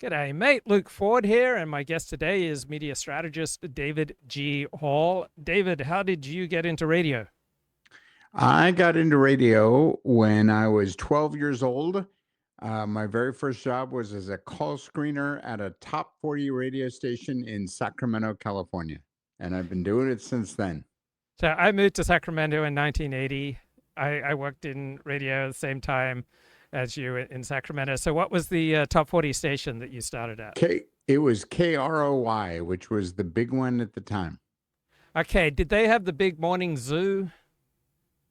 G'day, mate. Luke Ford here, and my guest today is media strategist David G. Hall. David, how did you get into radio? I got into radio when I was 12 years old. My very first job was as a call screener at a top 40 radio station in Sacramento, California. And I've been doing it since then. So I moved to Sacramento in 1980. I worked in radio at the same time as you in Sacramento. So what was the top 40 station that you started at? It was KROY, which was the big one at the time. Okay, did they have the big morning zoo?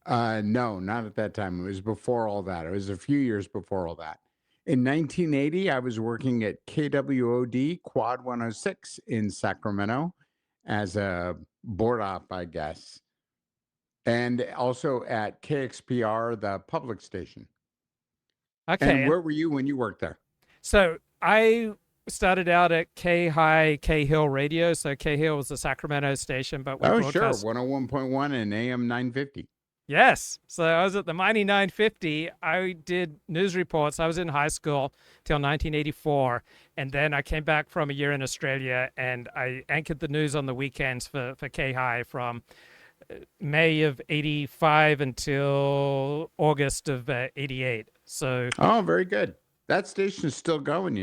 No, not at that time. It was before all that. It was a few years before all that. In 1980, I was working at KWOD Quad 106 in Sacramento as a board op, I guess, and also at KXPR, the public station. Okay, And where were you when you worked there? so I started out at K High, K Hill Radio. So K Hill was the Sacramento station, but we Oh, sure, broadcast. 101.1 and AM 950. Yes. So I was at the Mighty 950. I did news reports. I was in high school till 1984. And then I came back from a year in Australia and I anchored the news on the weekends for K High from May of 85 until August of 88. So, Oh, very good. That station is still going.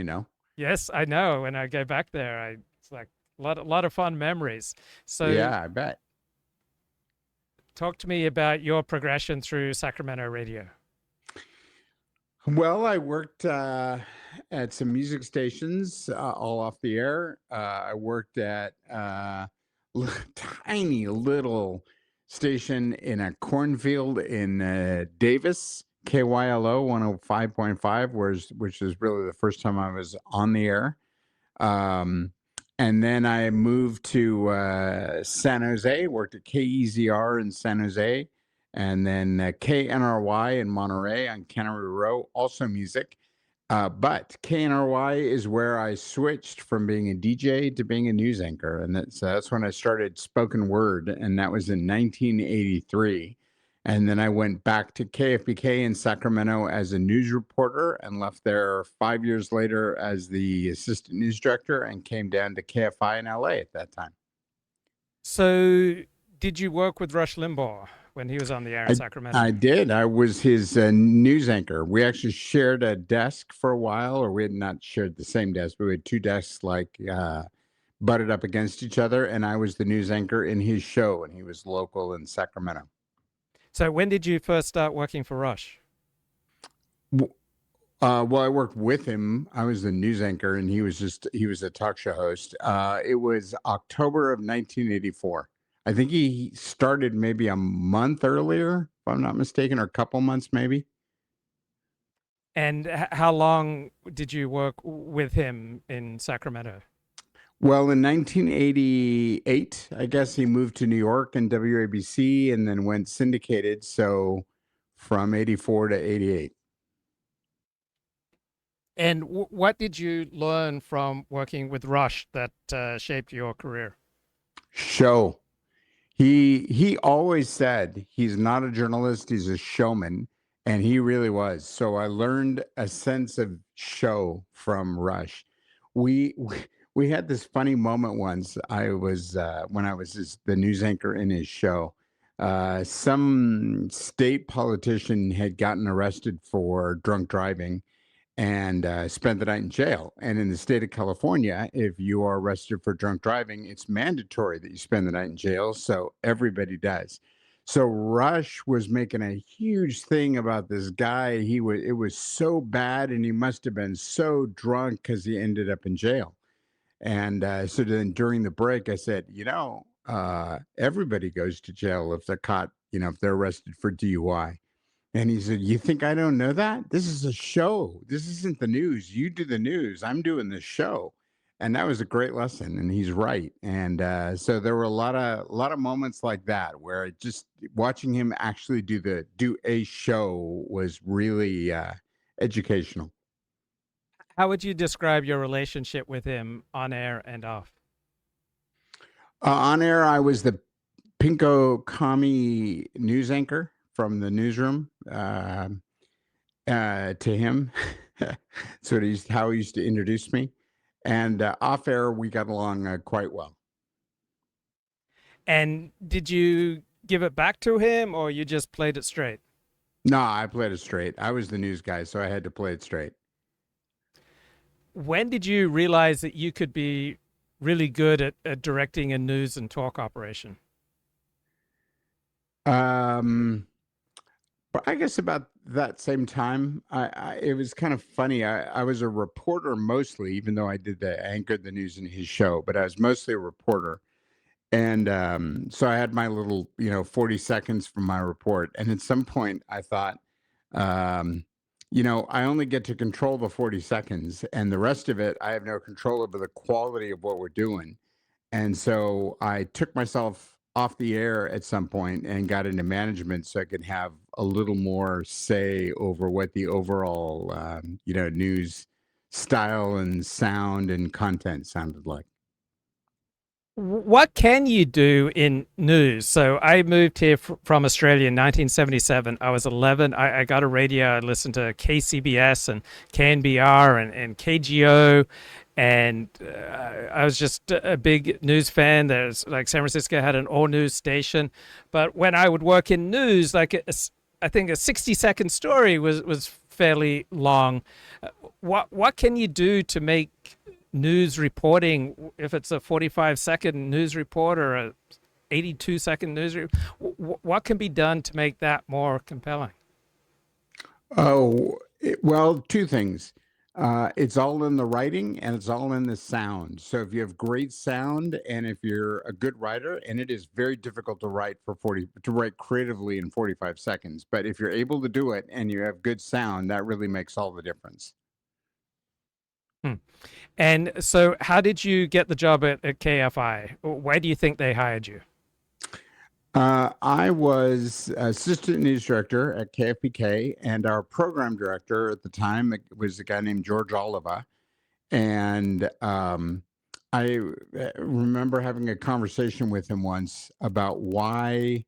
yes, I know. When I go back there, it's like a lot of fun memories. So, Yeah, I bet. talk to me about your progression through Sacramento radio. Well, I worked at some music stations, all off the air. I worked at tiny little station in a cornfield in Davis, KYLO 105.5, which is really the first time I was on the air. And then I moved to San Jose, worked at KEZR in San Jose, and then KNRY in Monterey on Cannery Row, also music. But KNRY is where I switched from being a DJ to being a news anchor. And that's when I started spoken word, and that was in 1983. And then I went back to KFBK in Sacramento as a news reporter and left there 5 years later as the assistant news director and came down to KFI in LA at that time. So, did you work with Rush Limbaugh when he was on the air in I, Sacramento? I did. I was his news anchor. We actually shared a desk for a while, or we had not shared the same desk, but we had two desks butted up against each other. And I was the news anchor in his show, and he was local in Sacramento. So, when did you first start working for Rush? Well, I worked with him. I was the news anchor, and he was a talk show host. It was October of 1984. I think he started maybe a month earlier, if I'm not mistaken, or a couple months maybe. And how long did you work with him in Sacramento? Well, in 1988, I guess he moved to New York and WABC and then went syndicated. So from 84 to 88. And what did you learn from working with Rush that shaped your career? Show. He always said he's not a journalist, he's a showman, and he really was. So I learned a sense of show from Rush. We had this funny moment once. I was when I was the news anchor in his show. Some state politician had gotten arrested for drunk driving and spent the night in jail. And in the state of California, if you are arrested for drunk driving, it's mandatory that you spend the night in jail. So everybody does. So Rush was making a huge thing about this guy. It was so bad, and he must have been so drunk because he ended up in jail. And so then during the break, I said, everybody goes to jail if they're caught, if they're arrested for DUI. And he said, "You think I don't know that? This is a show. This isn't the news. You do the news. I'm doing the show." And that was a great lesson. And he's right. And so there were a lot of moments like that where just watching him actually do a show was really educational. How would you describe your relationship with him on air and off? On air, I was the Pinko Kami news anchor from the newsroom to him. That's how he used to introduce me. And off air, we got along quite well. And did you give it back to him or you just played it straight? No, I played it straight. I was the news guy, so I had to play it straight. When did you realize that you could be really good at directing a news and talk operation? Um, but I guess about that same time, it was kind of funny. I was a reporter mostly, even though I anchored the news in his show, but I was mostly a reporter. And so I had my little, 40 seconds from my report. And at some point I thought, um, I only get to control the 40 seconds, and the rest of it, I have no control over the quality of what we're doing. And so I took myself off the air at some point and got into management so I could have a little more say over what the overall, news style and sound and content sounded like. What can you do in news? So I moved here from Australia in 1977. I was 11. I got a radio. I listened to KCBS and KNBR and KGO. And I was just a big news fan. There's like San Francisco had an all news station. But when I would work in news, I think a 60-second story was fairly long. What can you do to make news reporting, if it's a 45-second news report or a 82-second news report, what can be done to make that more compelling? Oh, well, two things. It's all in the writing and it's all in the sound. So if you have great sound and if you're a good writer, and it is very difficult to write creatively in 45 seconds, but if you're able to do it and you have good sound, that really makes all the difference. Hmm. And so how did you get the job at KFI? Why do you think they hired you? I was assistant news director at KFPK, and our program director at the time was a guy named George Oliva. And I remember having a conversation with him once about why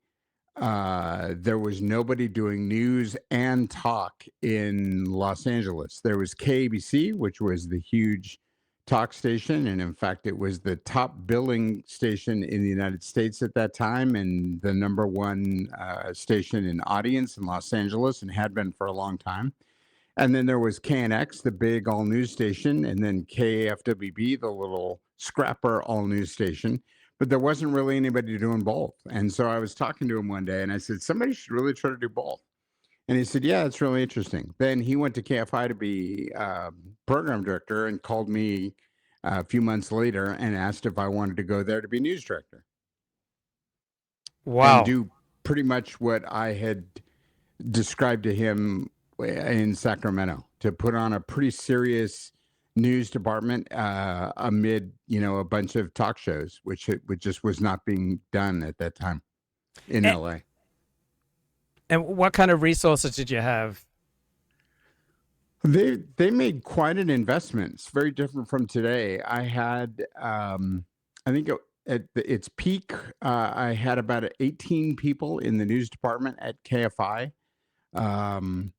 there was nobody doing news and talk in Los Angeles. There was KABC, which was the huge talk station. And in fact, it was the top billing station in the United States at that time and the number one station in audience in Los Angeles, and had been for a long time. And then there was KNX, the big all news station, and then KFWB, the little scrapper all news station. But there wasn't really anybody doing both. And so I was talking to him one day and I said, somebody should really try to do both. And he said, yeah, it's really interesting. Then he went to KFI to be program director and called me a few months later and asked if I wanted to go there to be news director and Wow. do pretty much what I had described to him in Sacramento, to put on a pretty serious news department amid a bunch of talk shows, which just was not being done at that time in And, LA. and what kind of resources did you have? They made quite an investment. It's very different from today. I had I think at its peak, I had about 18 people in the news department at KFI. Um,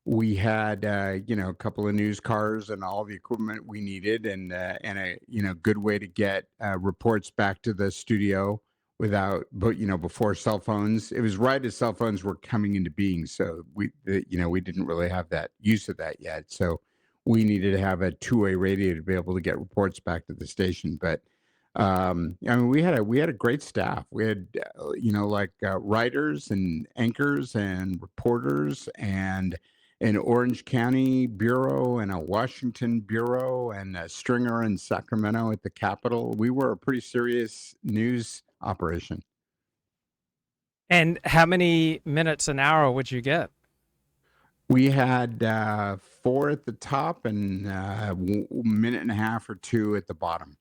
we had a couple of news cars and all the equipment we needed, and a good way to get reports back to the studio but before cell phones. It was right as cell phones were coming into being, so we didn't really have that use of that yet. So we needed to have a two-way radio to be able to get reports back to the station. But I mean, we had a great staff. We had writers and anchors and reporters and an Orange County bureau and a Washington bureau and a stringer in Sacramento at the Capitol. We were a pretty serious news operation. And how many minutes an hour would you get? We had four at the top and minute and a half or two at the bottom,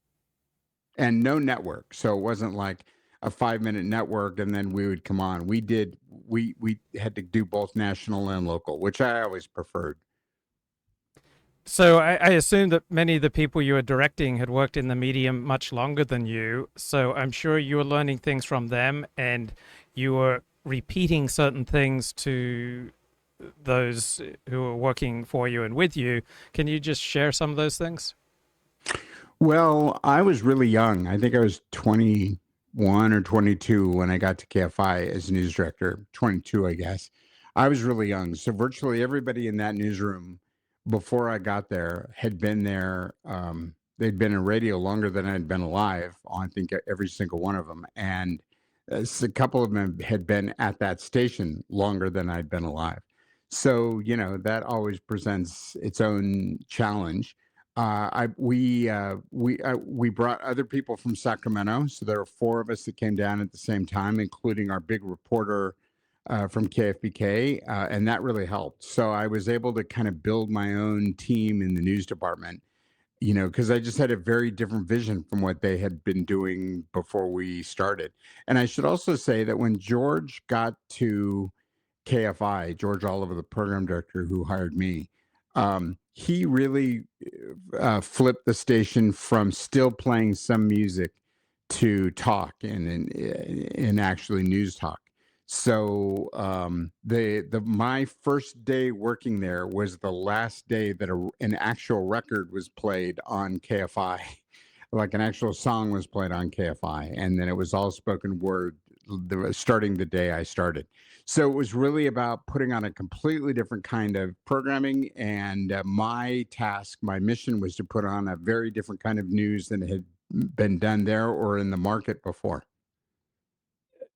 and no network. So it wasn't like a 5 minute network and then we would come on. We had to do both national and local, which I always preferred. So I assume that many of the people you were directing had worked in the medium much longer than you. So I'm sure you were learning things from them and you were repeating certain things to those who were working for you and with you. Can you just share some of those things? Well, I was really young. I think I was 21 or 22 when I got to KFI as news director. 22, I guess. I was really young. So virtually everybody in that newsroom before I got there had been there. They'd been in radio longer than I'd been alive. I think every single one of them. And a couple of them had been at that station longer than I'd been alive. So, that always presents its own challenge. We brought other people from Sacramento, so there were four of us that came down at the same time, including our big reporter from KFBK, and that really helped. So I was able to kind of build my own team in the news department, because I just had a very different vision from what they had been doing before we started. And I should also say that when George got to KFI, George Oliver, the program director who hired me, he really flipped the station from still playing some music to talk and actually news talk. So the my first day working there was the last day that an actual record was played on KFI, like an actual song was played on KFI, and then it was all spoken word starting the day I started. So it was really about putting on a completely different kind of programming. And my task, my mission was to put on a very different kind of news than had been done there or in the market before.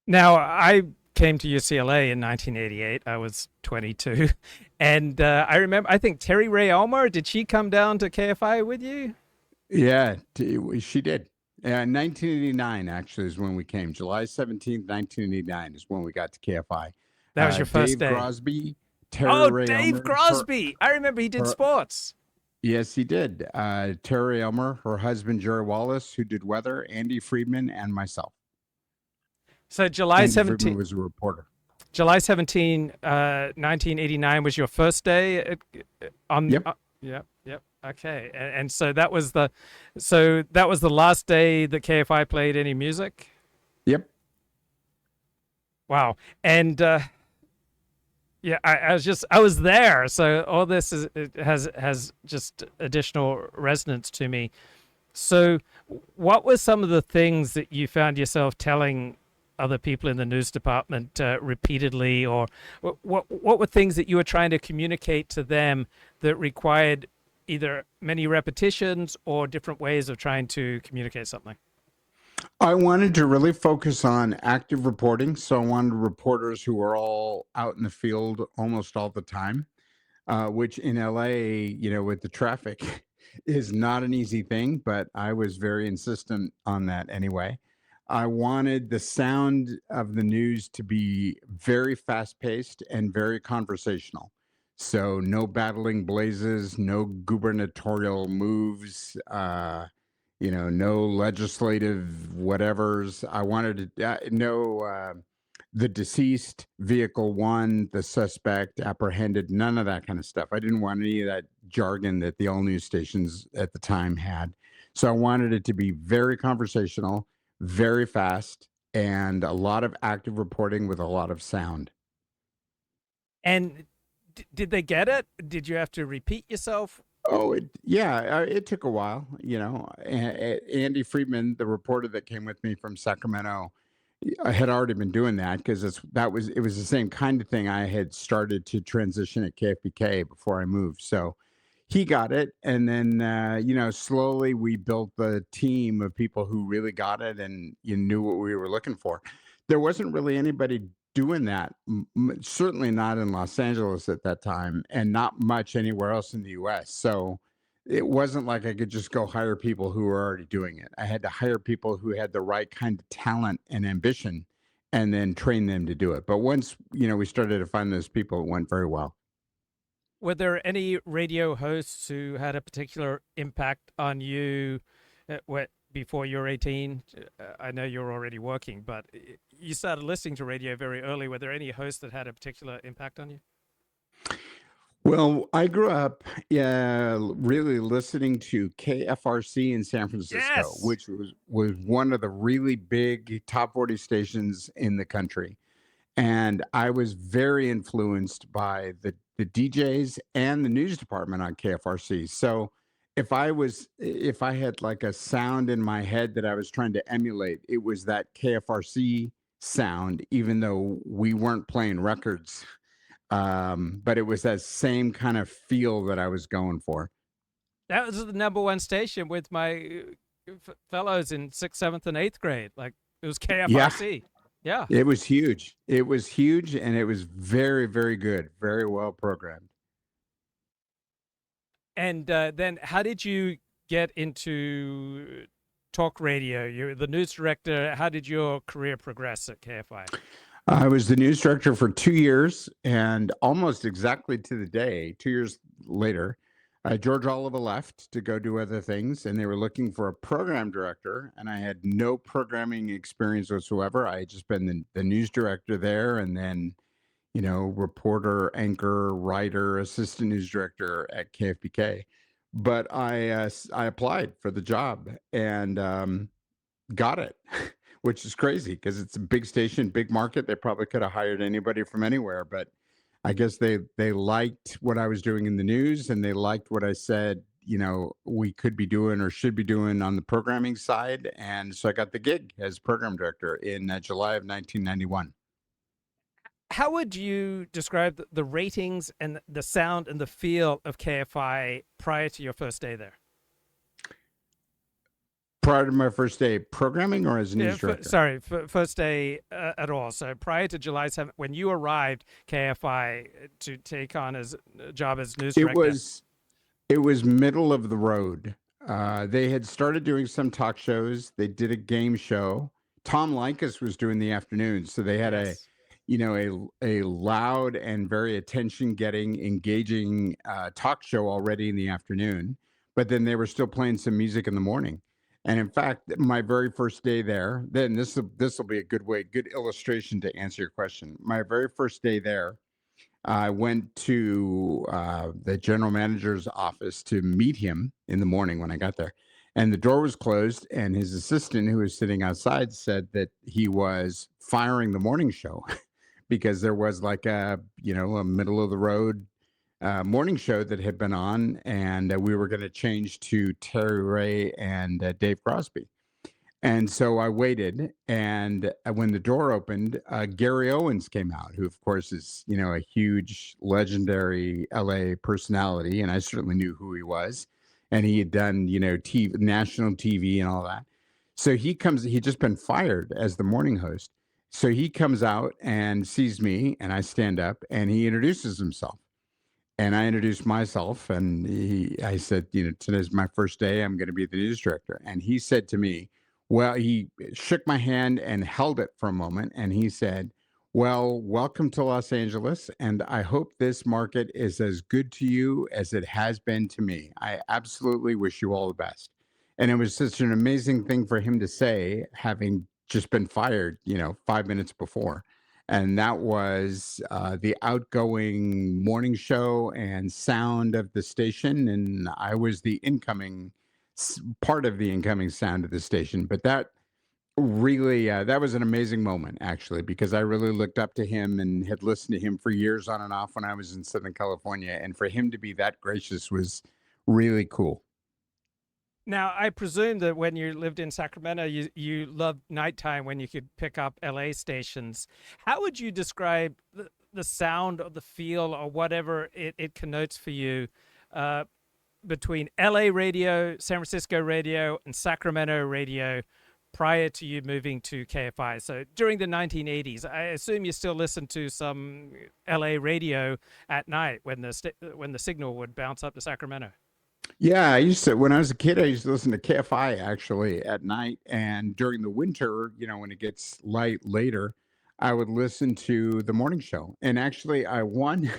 Now, I came to UCLA in 1988. I was 22. And I remember, I think Terry Ray Elmer, did she come down to KFI with you? Yeah, she did. 1989 actually is when we came. July 17th, 1989 is when we got to KFI. That was your first Dave day. Grosby, Terry Oh, Ray Dave Elmer, Crosby. I remember he did her sports. yes, he did. Terry Elmer, her husband Jerry Wallace, who did weather, Andy Friedman, and myself. So July Andy Friedman 17th, was a reporter. July 17, 1989 was your first day on. Yep, Yep, yep. Okay. And so that was the last day that KFI played any music? yep. Wow. And yeah, I was there. So all this it has just additional resonance to me. So what were some of the things that you found yourself telling other people in the news department repeatedly, or what were things that you were trying to communicate to them that required either many repetitions or different ways of trying to communicate something? I wanted to really focus on active reporting. So I wanted reporters who were all out in the field almost all the time, which in LA, with the traffic is not an easy thing, but I was very insistent on that anyway. I wanted the sound of the news to be very fast paced and very conversational. So no battling blazes, no gubernatorial moves, no legislative whatevers. I wanted to know the deceased, vehicle one, the suspect apprehended, none of that kind of stuff. I didn't want any of that jargon that the all news stations at the time had. So I wanted it to be very conversational, very fast, and a lot of active reporting with a lot of sound. And did they get it? Did you have to repeat yourself? Oh, yeah, it took a while. Andy Friedman, the reporter that came with me from Sacramento, I had already been doing that because it was the same kind of thing I had started to transition at KFBK before I moved. So he got it, and then slowly we built the team of people who really got it and you knew what we were looking for. There wasn't really anybody doing that, certainly not in Los Angeles at that time, and not much anywhere else in the U.S. So it wasn't like I could just go hire people who were already doing it. I had to hire people who had the right kind of talent and ambition, and then train them to do it. But once we started to find those people, it went very well. Were there any radio hosts who had a particular impact on you before you were 18? I know you're already working, but you started listening to radio very early. Were there any hosts that had a particular impact on you? Well, I grew up really listening to KFRC in San Francisco, Yes. which was one of the really big top 40 stations in the country. And I was very influenced by the DJs and the news department on KFRC. So if I had like a sound in my head that I was trying to emulate, it was that KFRC sound, even though we weren't playing records. But it was that same kind of feel that I was going for. That was the number one station with my fellows in sixth, seventh, and eighth grade. Like it was Yeah, KFRC. Yeah. it was huge. It was huge, and it was very, very good, very well programmed. And then how did you get into talk radio? You're the news director. How did your career progress at KFI? I was the news director for 2 years, and almost exactly to the day, 2 years later, George Oliva left to go do other things, and they were looking for a program director. And I had no programming experience whatsoever. I had just been the news director there, and then reporter, anchor, writer, assistant news director at KFBK. But I applied for the job and got it, which is crazy because it's a big station, big market. They probably could have hired anybody from anywhere, but I guess they liked what I was doing in the news, and they liked what I said, we could be doing or should be doing on the programming side. And so I got the gig as program director in July of 1991. How would you describe the ratings and the sound and the feel of KFI prior to your first day there? Prior to my first day programming or as a news director? Sorry, first day at all. So prior to July 7th, when you arrived KFI to take on as a job as news It director. was middle of the road. They had started doing some talk shows. They did a game show. Tom Likas was doing the afternoons, so they had Yes. a loud and very attention-getting, engaging talk show already in the afternoon. But then they were still playing some music in the morning. And in fact, my very first day there, then this will be a good illustration to answer your question. My very first day there, I went to the general manager's office to meet him in the morning when I got there. And the door was closed, and his assistant, who was sitting outside, said that he was firing the morning show because there was like a middle of the road morning show that had been on, and we were going to change to Terry Ray and Dave Crosby. And so I waited, and when the door opened, Gary Owens came out, who, of course, is a huge, legendary LA personality, and I certainly knew who he was, and he had done TV, national TV, and all that. So he comes. He'd just been fired as the morning host, so he comes out and sees me, and I stand up, and he introduces himself. And I introduced myself, and I said, today's my first day. I'm going to be the news director. And he said to me, well, he shook my hand and held it for a moment. And he said, well, welcome to Los Angeles. And I hope this market is as good to you as it has been to me. I absolutely wish you all the best. And it was such an amazing thing for him to say, having just been fired, 5 minutes before. And that was the outgoing morning show and sound of the station. And I was the incoming part of the incoming sound of the station. But that really, that was an amazing moment, actually, because I really looked up to him and had listened to him for years on and off when I was in Southern California. And for him to be that gracious was really cool. Now, I presume that when you lived in Sacramento, you loved nighttime when you could pick up LA stations. How would you describe the sound or the feel or whatever it connotes for you between LA radio, San Francisco radio, and Sacramento radio prior to you moving to KFI? So during the 1980s, I assume you still listened to some LA radio at night when the signal would bounce up to Sacramento. Yeah, when I was a kid, I used to listen to KFI actually at night. And during the winter, when it gets light later, I would listen to the morning show. And actually, I won,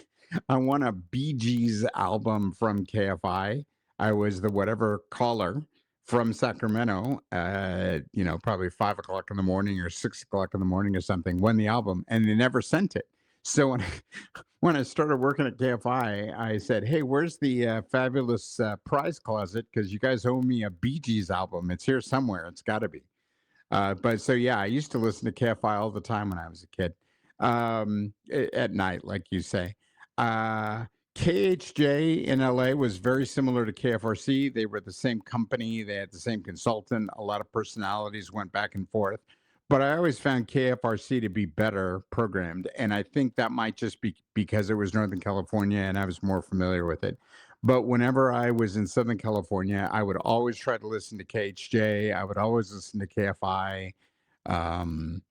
I won a Bee Gees album from KFI. I was the whatever caller from Sacramento, probably 5 o'clock in the morning or 6 o'clock in the morning or something, won the album, and they never sent it. So when I started working at KFI, I said, "Hey, where's the fabulous prize closet? Because you guys owe me a Bee Gees album. It's here somewhere. It's got to be." But so yeah, I used to listen to KFI all the time when I was a kid. at night, like you say. Uh, KHJ in LA was very similar to KFRC. They were the same company, they had the same consultant, a lot of personalities went back and forth. But I always found KFRC to be better programmed. And I think that might just be because it was Northern California and I was more familiar with it. But whenever I was in Southern California, I would always try to listen to KHJ. I would always listen to KFI. Um,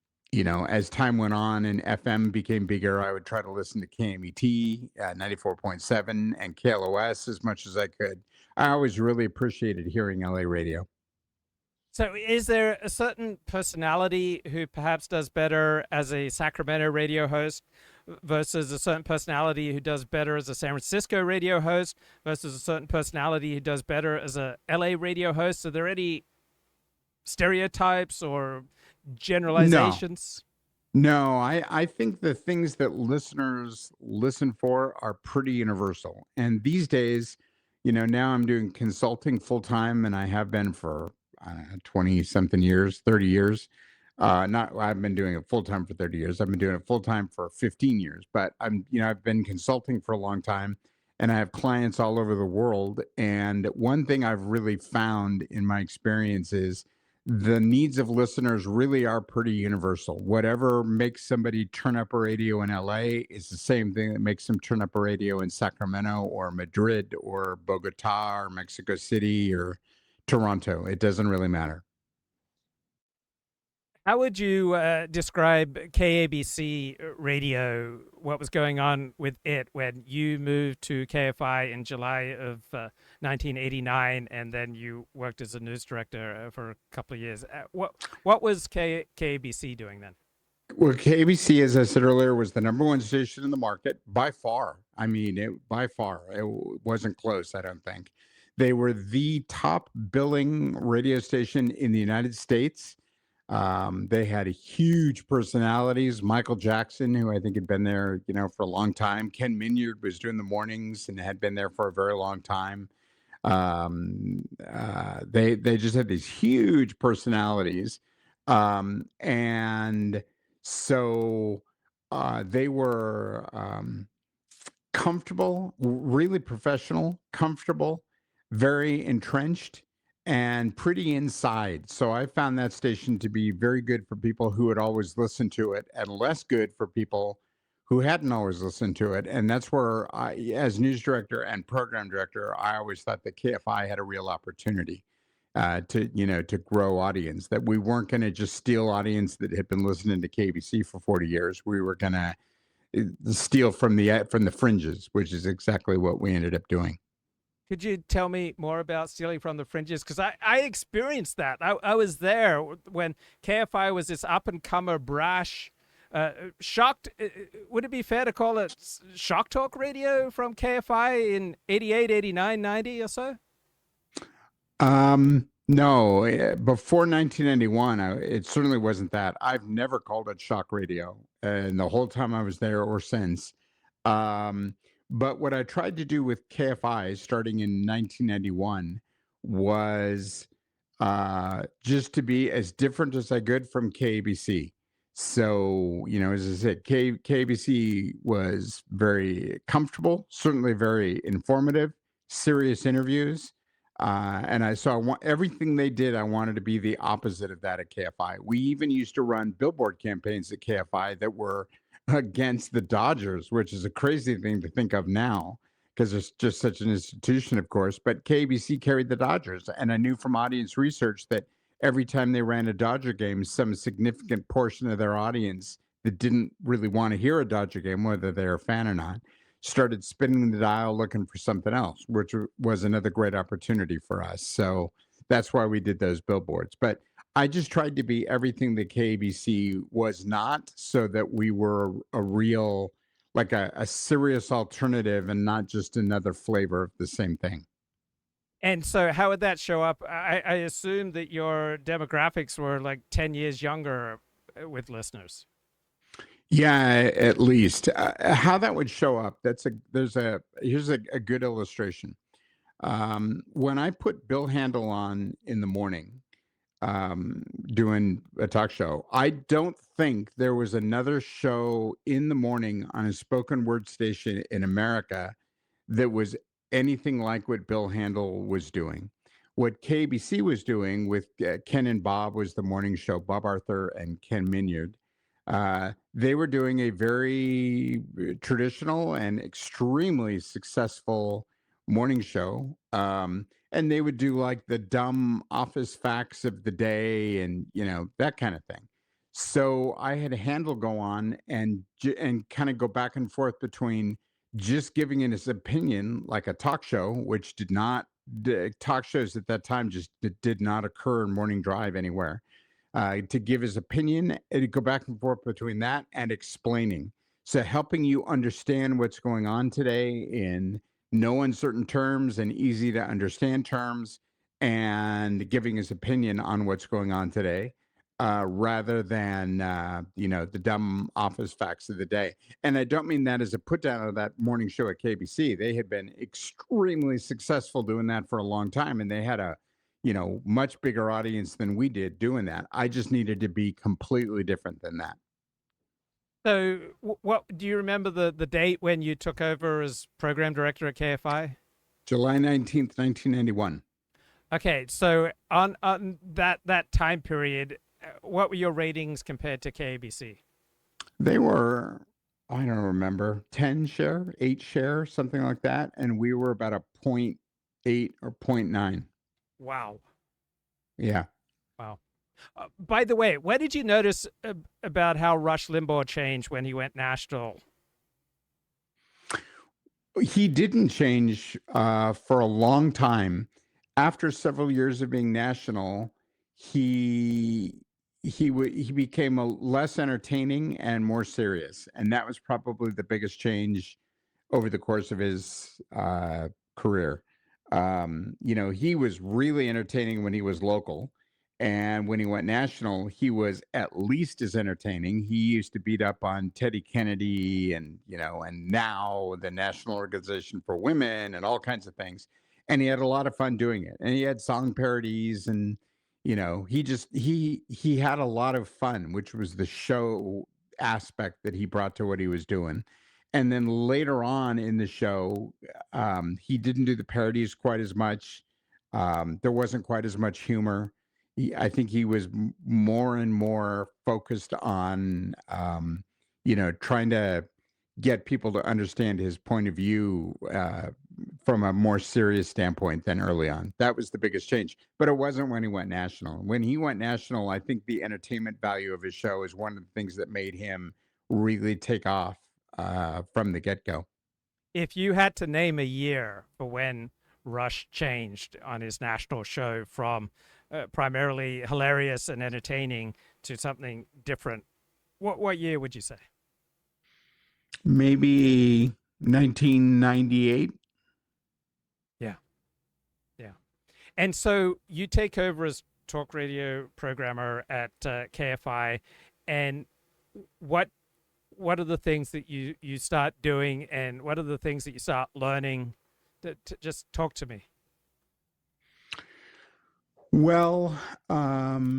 as time went on and FM became bigger, I would try to listen to KMET 94.7 and KLOS as much as I could. I always really appreciated hearing LA radio. So, is there a certain personality who perhaps does better as a Sacramento radio host versus a certain personality who does better as a San Francisco radio host versus a certain personality who does better as a LA radio host? Are there any stereotypes or No, generalizations? no, I think the things that listeners listen for are pretty universal. And these days, now I'm doing consulting full time and I have been for, I don't know, 20 something years, 30 years. Not, I've been doing it full time for 30 years. I've been doing it full time for 15 years, but I've been consulting for a long time and I have clients all over the world. And one thing I've really found in my experience is the needs of listeners really are pretty universal. Whatever makes somebody turn up a radio in LA is the same thing that makes them turn up a radio in Sacramento or Madrid or Bogota or Mexico City or Toronto. It doesn't really matter. How would you describe KABC radio? What was going on with it when you moved to KFI in July of 1989, and then you worked as a news director for a couple of years? What was KABC doing then? Well, KBC, as I said earlier, was the number one station in the market by far. I mean, by far, wasn't close. I don't think they were the top billing radio station in the United States. They had huge personalities. Michael Jackson, who I think had been there, for a long time. Ken Minyard was doing the mornings and had been there for a very long time. They just had these huge personalities, and so they were comfortable, really professional, comfortable, very entrenched, and pretty inside. So I found that station to be very good for people who had always listened to it, and less good for people who hadn't always listened to it. And that's where I, as news director and program director, I always thought that KFI had a real opportunity to grow audience. That we weren't going to just steal audience that had been listening to KBC for 40 years. We were going to steal from the fringes, which is exactly what we ended up doing. Could you tell me more about stealing from the fringes? Because I experienced that. I was there when KFI was this up and comer brash. Shocked. Would it be fair to call it shock talk radio from KFI in 88, 89, 90 or so? No, before 1991, it certainly wasn't that. I've never called it shock radio, and the whole time I was there or since. Um, but what I tried to do with KFI starting in 1991 was just to be as different as I could from KABC. So, as I said, KBC was very comfortable, certainly very informative, serious interviews. And everything they did. I wanted to be the opposite of that at KFI. We even used to run billboard campaigns at KFI that were against the Dodgers, which is a crazy thing to think of now because it's just such an institution, of course. But KBC carried the Dodgers. And I knew from audience research that every time they ran a Dodger game, some significant portion of their audience that didn't really want to hear a Dodger game, whether they're a fan or not, started spinning the dial looking for something else, which was another great opportunity for us. So that's why we did those billboards. But I just tried to be everything that KBC was not, so that we were a real, like a serious alternative and not just another flavor of the same thing. And so, how would that show up? I assume that your demographics were like 10 years younger with listeners. Yeah, at least. How that would show up, here's a good illustration. When I put Bill Handel on in the morning, doing a talk show. I don't think there was another show in the morning on a spoken word station in America that was anything like what Bill Handel was doing. What KBC was doing with Ken and Bob was the morning show, Bob Arthur and Ken Minyard. They were doing a very traditional and extremely successful morning show. And they would do like the dumb office facts of the day and, that kind of thing. So I had Handel go on and kind of go back and forth between just giving in his opinion like a talk show, which did not talk shows at that time just did not occur in morning drive anywhere. To give his opinion and go back and forth between that and explaining, so helping you understand what's going on today in no uncertain terms and easy to understand terms, and giving his opinion on what's going on today, rather than the dumb office facts of the day. And I don't mean that as a put down of that morning show at KBC. They had been extremely successful doing that for a long time, and they had a much bigger audience than we did doing that. I just needed to be completely different than that. So, what do you remember the date when you took over as program director at KFI? July 19th, 1991. Okay, so on that time period, what were your ratings compared to KABC? They were, I don't remember, 10 share, 8 share, something like that. And we were about a 0.8 or 0.9. Wow. Yeah. Wow. By the way, what did you notice about how Rush Limbaugh changed when he went national? He didn't change for a long time. After several years of being national, he he became a less entertaining and more serious, and that was probably the biggest change over the course of his career. He was really entertaining when he was local. And when he went national, he was at least as entertaining. He used to beat up on Teddy Kennedy and now the National Organization for Women and all kinds of things. And he had a lot of fun doing it. And he had song parodies and, he had a lot of fun, which was the show aspect that he brought to what he was doing. And then later on in the show, he didn't do the parodies quite as much. There wasn't quite as much humor. I think he was more and more focused on, trying to get people to understand his point of view from a more serious standpoint than early on. That was the biggest change. But it wasn't when he went national. When he went national, I think the entertainment value of his show is one of the things that made him really take off from the get-go. If you had to name a year for when Rush changed on his national show from primarily hilarious and entertaining to something different, what year would you say? Maybe 1998. Yeah, yeah. And so you take over as talk radio programmer at KFI, and what what are the things that you start doing, and what are the things that you start learning? To just talk to me. Well, I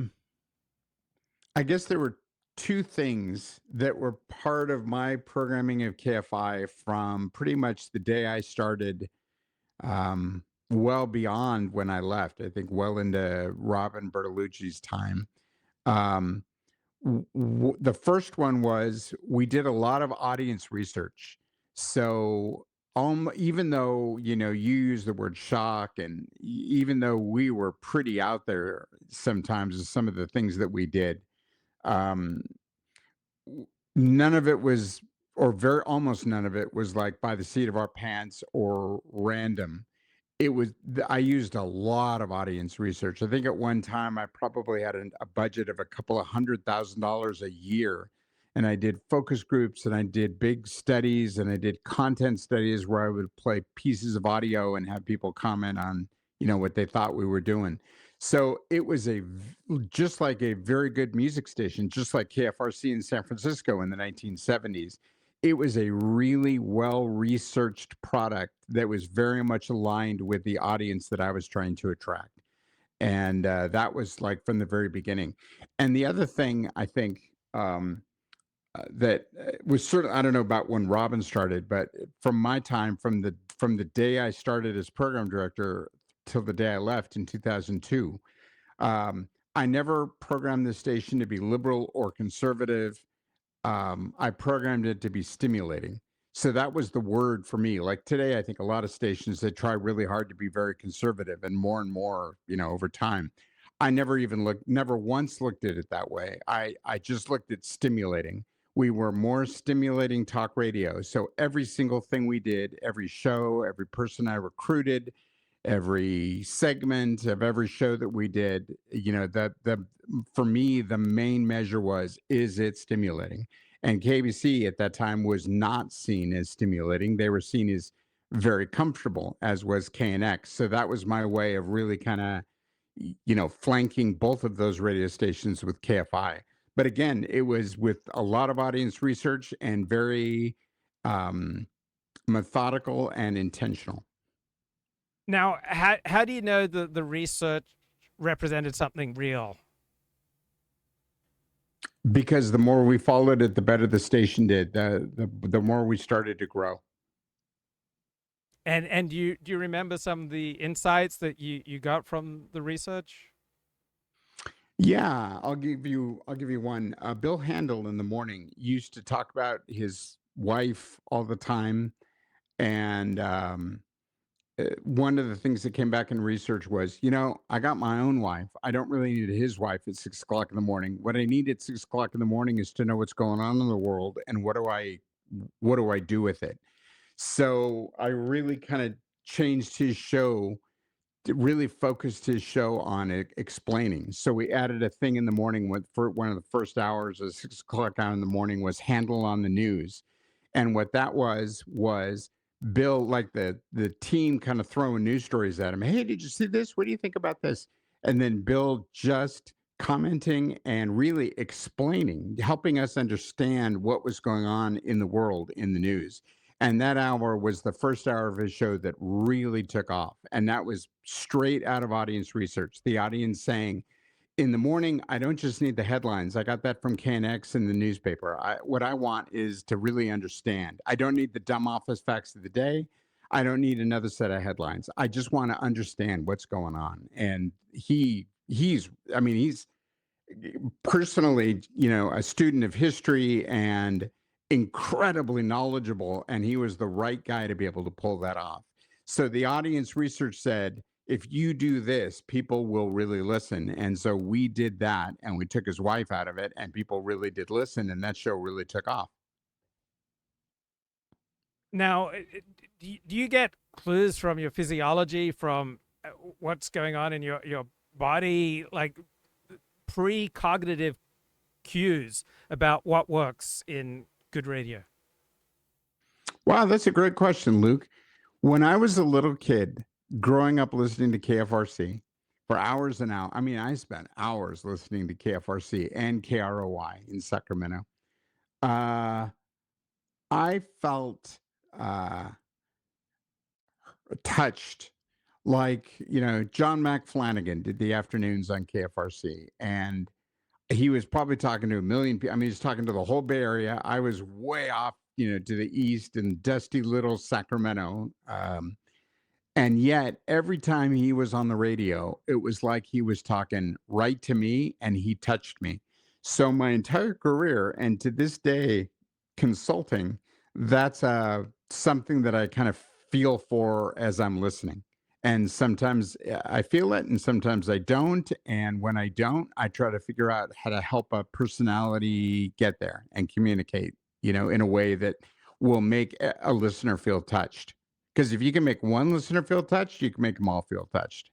guess there were two things that were part of my programming of KFI from pretty much the day I started, well beyond when I left. I think well into Robin Bertolucci's time. Um, the first one was we did a lot of audience research. So even though you use the word shock, and even though we were pretty out there sometimes with some of the things that we did, um, none of it was, or very almost none of it was like by the seat of our pants or random. It was I used a lot of audience research. I think at one time I probably had a budget of a couple of $100,000 a year, and I did focus groups and I did big studies and I did content studies where I would play pieces of audio and have people comment on what they thought we were doing. So it was just like a very good music station, just like KFRC in San Francisco in the 1970s. It was a really well researched product that was very much aligned with the audience that I was trying to attract. And that was like from the very beginning. And the other thing I think that was sort of, I don't know about when Robin started, but from my time, from the day I started as program director till the day I left in 2002, I never programmed the station to be liberal or conservative. I programmed it to be stimulating. So that was the word for me. Like today, I think a lot of stations they try really hard to be very conservative, and more, over time. I never once looked at it that way. I just looked at stimulating. We were more stimulating talk radio. So every single thing we did, every show, every person I recruited, every segment of every show that we did, that the for me the main measure was, is it stimulating? And KBC at that time was not seen as stimulating. They were seen as very comfortable, as was KNX. So that was my way of really kind of, flanking both of those radio stations with KFI. But again, it was with a lot of audience research and very um, methodical and intentional. Now, how do you know that the research represented something real? Because the more we followed it, the better the station did. The more we started to grow. And do you remember some of the insights that you got from the research? Yeah, I'll give you one. Bill Handel in the morning used to talk about his wife all the time, and one of the things that came back in research was, I got my own wife. I don't really need his wife at 6 o'clock in the morning. What I need at 6 o'clock in the morning is to know what's going on in the world and what do I do with it. So I really kind of changed his show, really focused his show on explaining. So we added a thing in the morning with for one of the first hours of 6 o'clock out in the morning was handle on the news. And what that was Bill, like the team kind of throwing news stories at him. Hey, did you see this? What do you think about this? And then Bill just commenting and really explaining, helping us understand what was going on in the world in the news. And that hour was the first hour of his show that really took off. And that was straight out of audience research. The audience saying, in the morning, I don't just need the headlines. I got that from KNX in the newspaper. What I want is to really understand. I don't need the dumb office facts of the day. I don't need another set of headlines. I just want to understand what's going on. And he's personally, a student of history and incredibly knowledgeable, and he was the right guy to be able to pull that off. So the audience research said, if you do this, people will really listen. And so we did that, and we took his wife out of it, and people really did listen, and that show really took off. Now, do you get clues from your physiology, from what's going on in your body, like precognitive cues about what works in good radio? Wow, that's a great question, Luke. When I was a little kid, growing up listening to KFRC for hours and hours, I mean, I spent hours listening to KFRC and KROY in Sacramento. Uh, I felt uh, touched, like, John Mac Flanagan did the afternoons on KFRC, and he was probably talking to a million people. I mean, he's talking to the whole Bay Area. I was way off, to the east in dusty little Sacramento. And yet, every time he was on the radio, it was like he was talking right to me and he touched me. So, my entire career, and to this day, consulting, that's something that I kind of feel for as I'm listening. And sometimes I feel it and sometimes I don't. And when I don't, I try to figure out how to help a personality get there and communicate, in a way that will make a listener feel touched. Because if you can make one listener feel touched, you can make them all feel touched.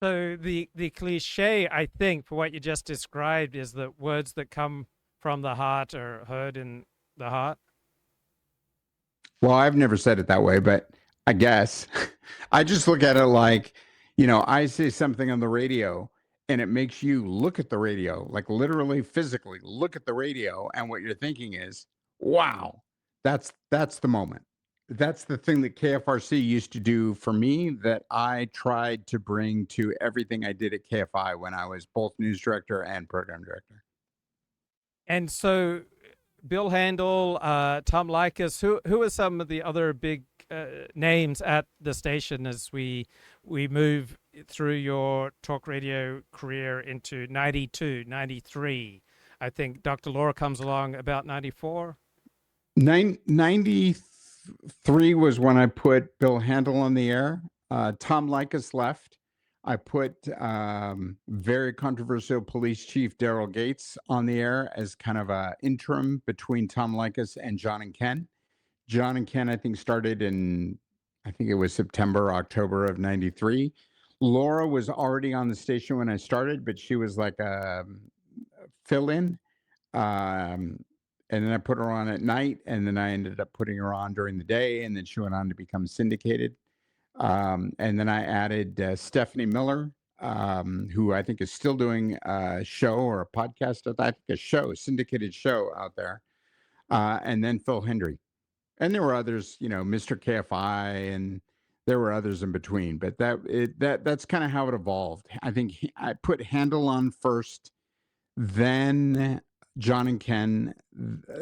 So the cliche, I think, for what you just described, is that words that come from the heart are heard in the heart. Well, I've never said it that way, but I guess I just look at it like, I say something on the radio and it makes you look at the radio, like literally physically look at the radio. And what you're thinking is, wow, that's the moment. That's the thing that KFRC used to do for me that I tried to bring to everything I did at KFI when I was both news director and program director. And so, Bill Handel, Tom Likas, who are some of the other big names at the station as we move through your talk radio career into 92, 93? I think Dr. Laura comes along about 94. 93 was when I put Bill Handel on the air. Tom Likas left. I put very controversial police chief Daryl Gates on the air as kind of a interim between Tom Likas and John and Ken. John and Ken, I think, started in, I think it was September, October of 93. Laura was already on the station when I started, but she was like a fill in. And then I put her on at night, and then I ended up putting her on during the day, and then she went on to become syndicated. And then I added Stephanie Miller, who I think is still doing a show or a podcast, I think a show, syndicated show out there. And then Phil Hendry. And there were others, Mr. KFI, and there were others in between. But that's kind of how it evolved. I think I put Handel on first, then John and Ken.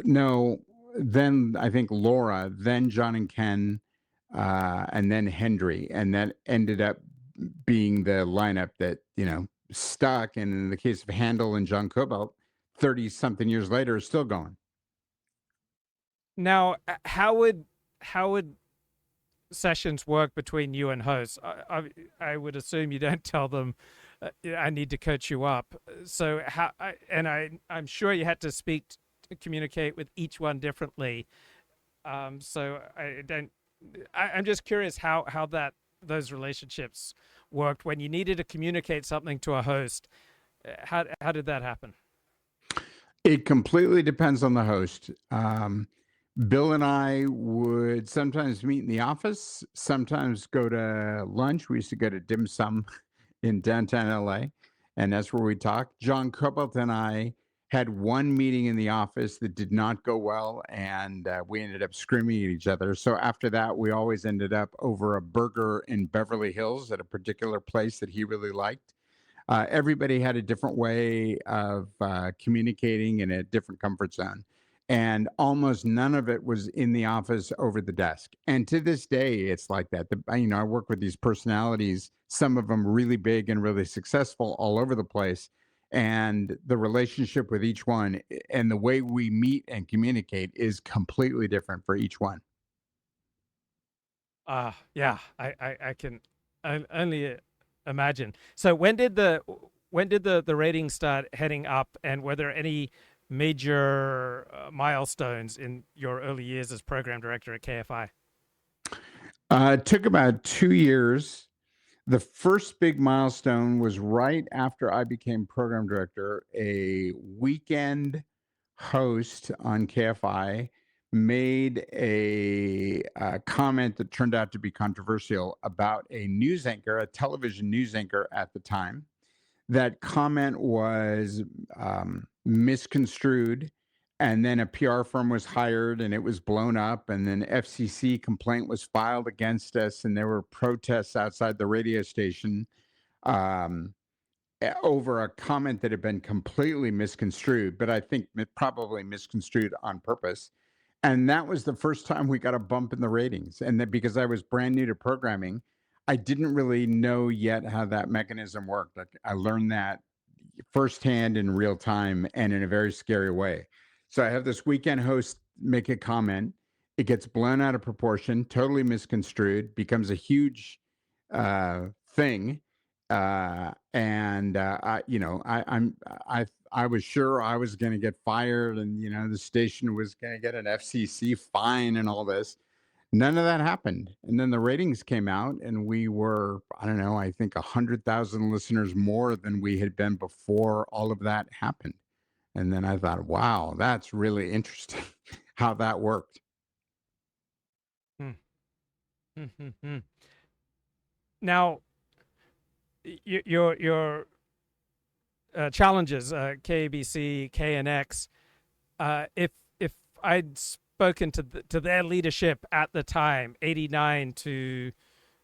No, then I think Laura, then John and Ken, and then Hendry. And that ended up being the lineup that, stuck. And in the case of Handel and John Cobalt, 30 something years later, is still going. Now, how would sessions work between you and hosts? I would assume you don't tell them, I need to coach you up. So I'm sure you had to communicate with each one differently. So I'm just curious how those relationships worked when you needed to communicate something to a host. How did that happen? It completely depends on the host. Bill and I would sometimes meet in the office, sometimes go to lunch. We used to go to dim sum in downtown LA, and that's where we talked. John Cobalt and I had one meeting in the office that did not go well, and we ended up screaming at each other. So after that, we always ended up over a burger in Beverly Hills at a particular place that he really liked. Everybody had a different way of communicating in a different comfort zone. And almost none of it was in the office over the desk. And to this day, it's like that. I work with these personalities, some of them really big and really successful all over the place. And the relationship with each one and the way we meet and communicate is completely different for each one. Yeah, I can only imagine. So when did the ratings start heading up, and were there any major milestones in your early years as program director at KFI? It took about 2 years. The first big milestone was right after I became program director. A weekend host on KFI made a comment that turned out to be controversial about a news anchor, a television news anchor at the time. That comment was misconstrued, and then a PR firm was hired, and it was blown up, and then FCC complaint was filed against us, and there were protests outside the radio station um, over a comment that had been completely misconstrued, but I think probably misconstrued on purpose. And that was the first time we got a bump in the ratings. And that because I was brand new to programming, I didn't really know yet how that mechanism worked. Like I learned that firsthand in real time and in a very scary way. So I have this weekend host make a comment. It gets blown out of proportion, totally misconstrued, becomes a huge thing. And I was sure I was going to get fired, and the station was going to get an FCC fine and all this. None of that happened. And then the ratings came out, and we were, I don't know, I think 100,000 listeners more than we had been before all of that happened. And then I thought, wow, that's really interesting how that worked. Hmm. Hmm, hmm, hmm. Now, your challenges, KABC, KNX. If I'd spoken to their leadership at the time, 89 to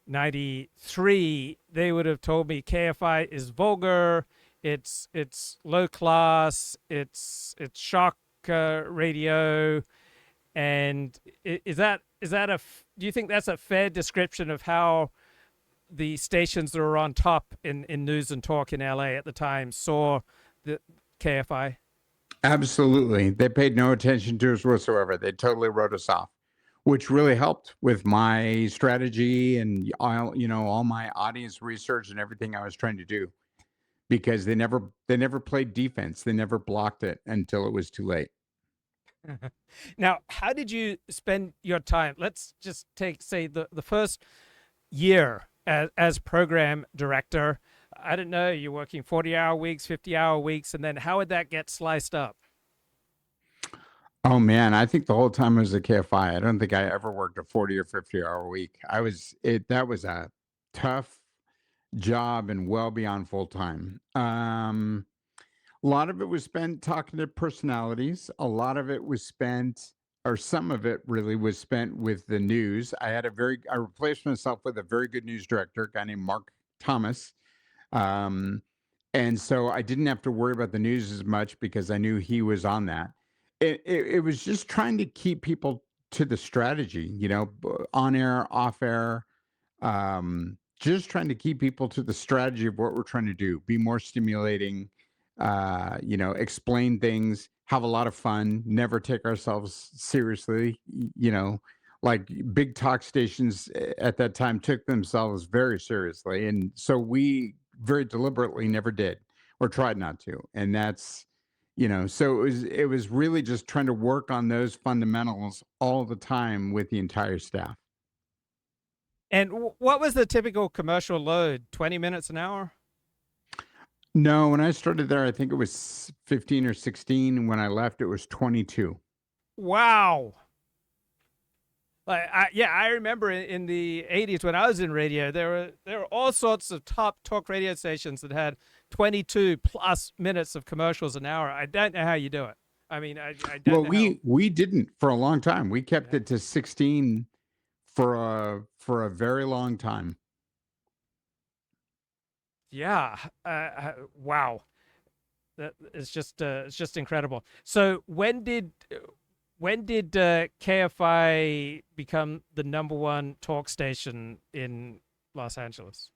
93, they would have told me KFI is vulgar, it's low class, it's shock radio. And is that do you think that's a fair description of how the stations that were on top in news and talk in LA at the time saw the KFI? Absolutely. They paid no attention to us whatsoever. They totally wrote us off, which really helped with my strategy and all my audience research and everything I was trying to do because they never played defense. They never blocked it until it was too late. Now, how did you spend your time? Let's just take, say, the first year as program director. I don't know, you're working 40-hour weeks, 50-hour weeks, and then how would that get sliced up? Oh man, I think the whole time I was at KFI, I don't think I ever worked a 40 or 50-hour week. That was a tough job and well beyond full time. A lot of it was spent talking to personalities. A lot of it was spent, or some of it really was spent with the news. I replaced myself with a very good news director, a guy named Mark Thomas. Um, and so I didn't have to worry about the news as much because I knew he was on that. It was just trying to keep people to the strategy, on air, off air, just trying to keep people to the strategy of what we're trying to do, be more stimulating, explain things, have a lot of fun, never take ourselves seriously, like big talk stations at that time took themselves very seriously. And so we very deliberately never did or tried not to. And so it was really just trying to work on those fundamentals all the time with the entire staff. And what was the typical commercial load? 20 minutes an hour? No, when I started there, I think it was 15 or 16. When I left, it was 22. Wow. Yeah, I remember in the 80s when I was in radio, there were all sorts of top talk radio stations that had 22 plus minutes of commercials an hour. I don't know how you do it. I mean, I don't Well, know how. we didn't for a long time. We kept Yeah. it to 16 for a very long time. Yeah. Wow. That it's just incredible. So when did KFI become the number one talk station in Los Angeles?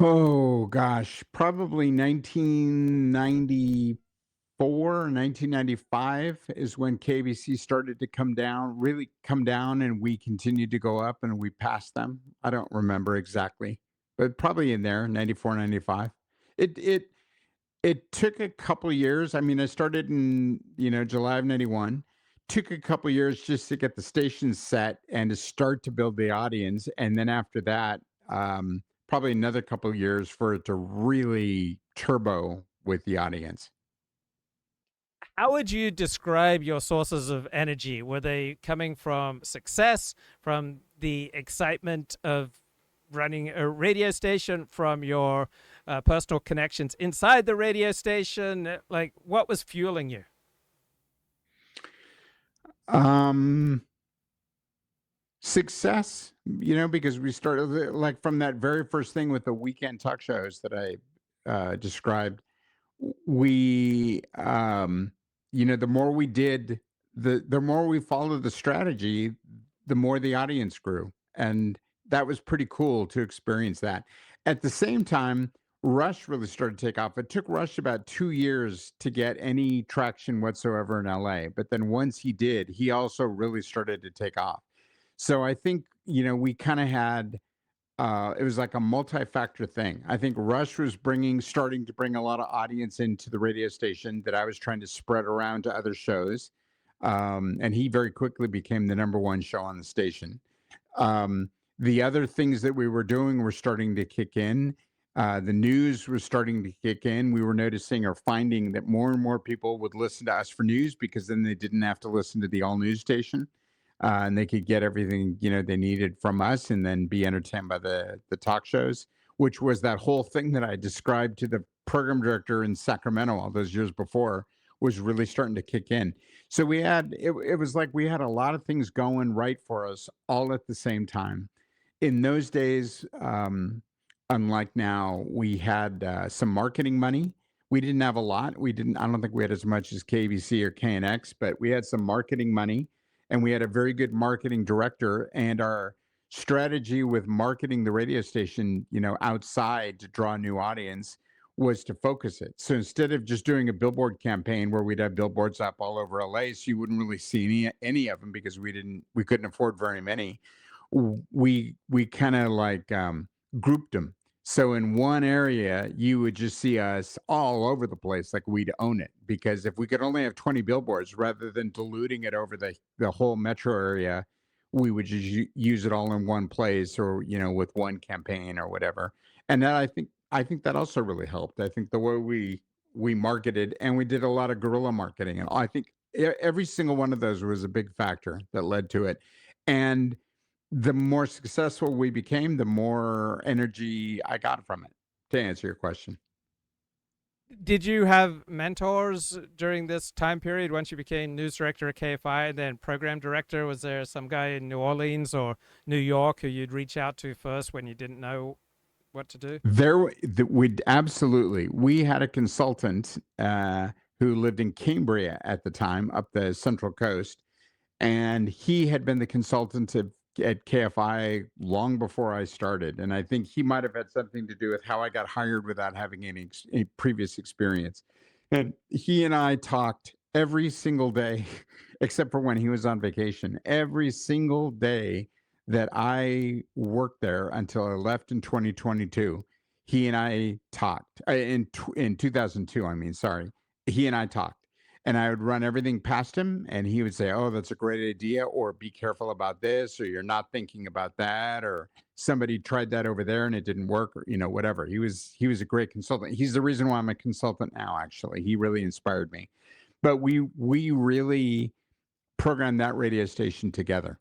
Oh gosh, probably 1994, 1995 is when KBC started to really come down, and we continued to go up and we passed them. I don't remember exactly, but probably in there, 94, 95. It took a couple years. I mean, I started in, July of 91. Took a couple years just to get the station set and to start to build the audience. And then after that, probably another couple years for it to really turbo with the audience. How would you describe your sources of energy? Were they coming from success, from the excitement of running a radio station, from your personal connections inside the radio station? Like, what was fueling you? Um, Success, because we started like from that very first thing with the weekend talk shows that I described. We the more we did, the more we followed the strategy, the more the audience grew, and that was pretty cool to experience that. At the same time, Rush really started to take off. It took Rush about 2 years to get any traction whatsoever in LA, but then once he did, he also really started to take off. So I think we kind of had it was like a multi-factor thing. I think Rush was starting to bring a lot of audience into the radio station that I was trying to spread around to other shows. And he very quickly became the number one show on the station. The other things that we were doing were starting to kick in. The news was starting to kick in. We were noticing or finding that more and more people would listen to us for news because then they didn't have to listen to the all news station, and they could get everything they needed from us, and then be entertained by the talk shows, which was that whole thing that I described to the program director in Sacramento all those years before, was really starting to kick in. So it was like we had a lot of things going right for us all at the same time. In those days, unlike now, we had some marketing money. We didn't have a lot. We didn't. I don't think we had as much as KBC or KNX, but we had some marketing money, and we had a very good marketing director. And our strategy with marketing the radio station, outside to draw a new audience, was to focus it. So instead of just doing a billboard campaign where we'd have billboards up all over LA, so you wouldn't really see any of them because we couldn't afford very many. We kind of like grouped them. So in one area, you would just see us all over the place, like we'd own it. Because if we could only have 20 billboards rather than diluting it over the whole metro area, we would just use it all in one place, or with one campaign or whatever. And that I think that also really helped. I think the way we marketed, and we did a lot of guerrilla marketing, and I think every single one of those was a big factor that led to it. And the more successful we became, the more energy I got from it, to answer your question. Did you have mentors during this time period once you became news director at KFI and then program director? Was there some guy in New Orleans or New York who you'd reach out to first when you didn't know what to do? We had a consultant who lived in Cambria at the time, up the Central Coast, and he had been the consultant at KFI long before I started. And I think he might have had something to do with how I got hired without having any previous experience. And he and I talked every single day, except for when he was on vacation. Every single day that I worked there until I left in 2022, he and I talked in 2002. I mean, sorry, he and I talked, and I would run everything past him, and he would say, "Oh, that's a great idea," or "Be careful about this," or "You're not thinking about that," or "Somebody tried that over there and it didn't work," or whatever. He was a great consultant. He's the reason why I'm a consultant now. Actually, he really inspired me. But we really programmed that radio station together.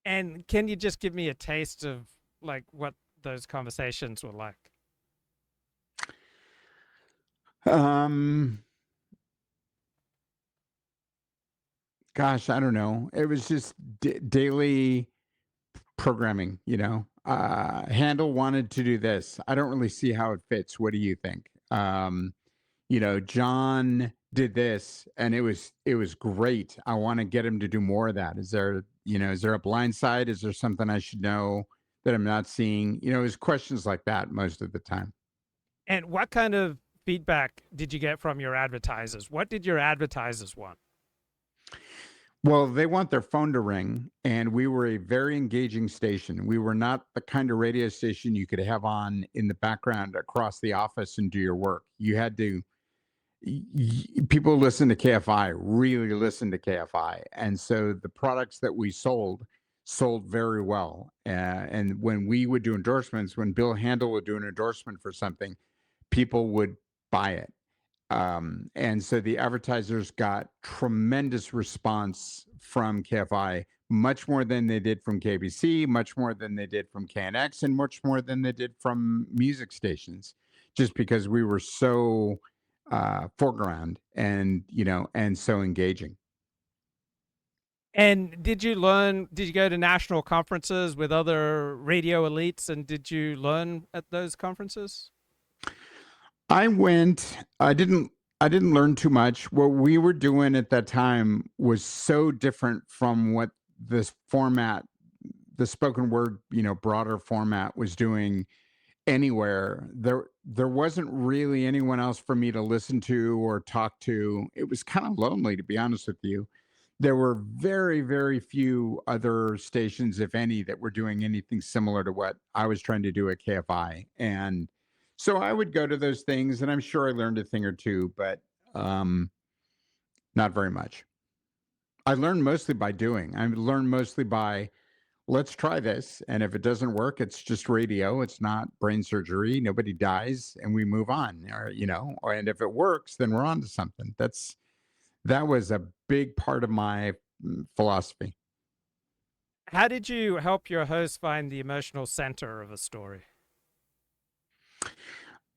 And can you just give me a taste of like what those conversations were like? Um, Gosh, I don't know. It was just daily programming. Handel wanted to do this. I don't really see how it fits. What do you think? John did this, and it was great. I want to get him to do more of that. Is there a blind side? Is there something I should know that I'm not seeing? It was questions like that most of the time. And what kind of feedback did you get from your advertisers? What did your advertisers want? Well, they want their phone to ring, and we were a very engaging station. We were not the kind of radio station you could have on in the background across the office and do your work. You had to People who listen to KFI really listen to KFI, and so the products that we sold very well. And when we would do endorsements, when Bill Handel would do an endorsement for something, people would buy it. And so the advertisers got tremendous response from KFI, much more than they did from KBC, much more than they did from KNX, and much more than they did from music stations, just because we were so foreground and so engaging. And did you go to national conferences with other radio elites and did you learn at those conferences? I didn't learn too much. What we were doing at that time was so different from what this format, the spoken word, broader format was doing anywhere. There wasn't really anyone else for me to listen to or talk to. It was kind of lonely, to be honest with you. There were very, very few other stations, if any, that were doing anything similar to what I was trying to do at KFI. And so I would go to those things, and I'm sure I learned a thing or two, but um, not very much. I learned mostly by doing. I learned mostly by, let's try this. And if it doesn't work, it's just radio. It's not brain surgery. Nobody dies, and we move on. And if it works, then we're on to something. That was a big part of my philosophy. How did you help your host find the emotional center of a story?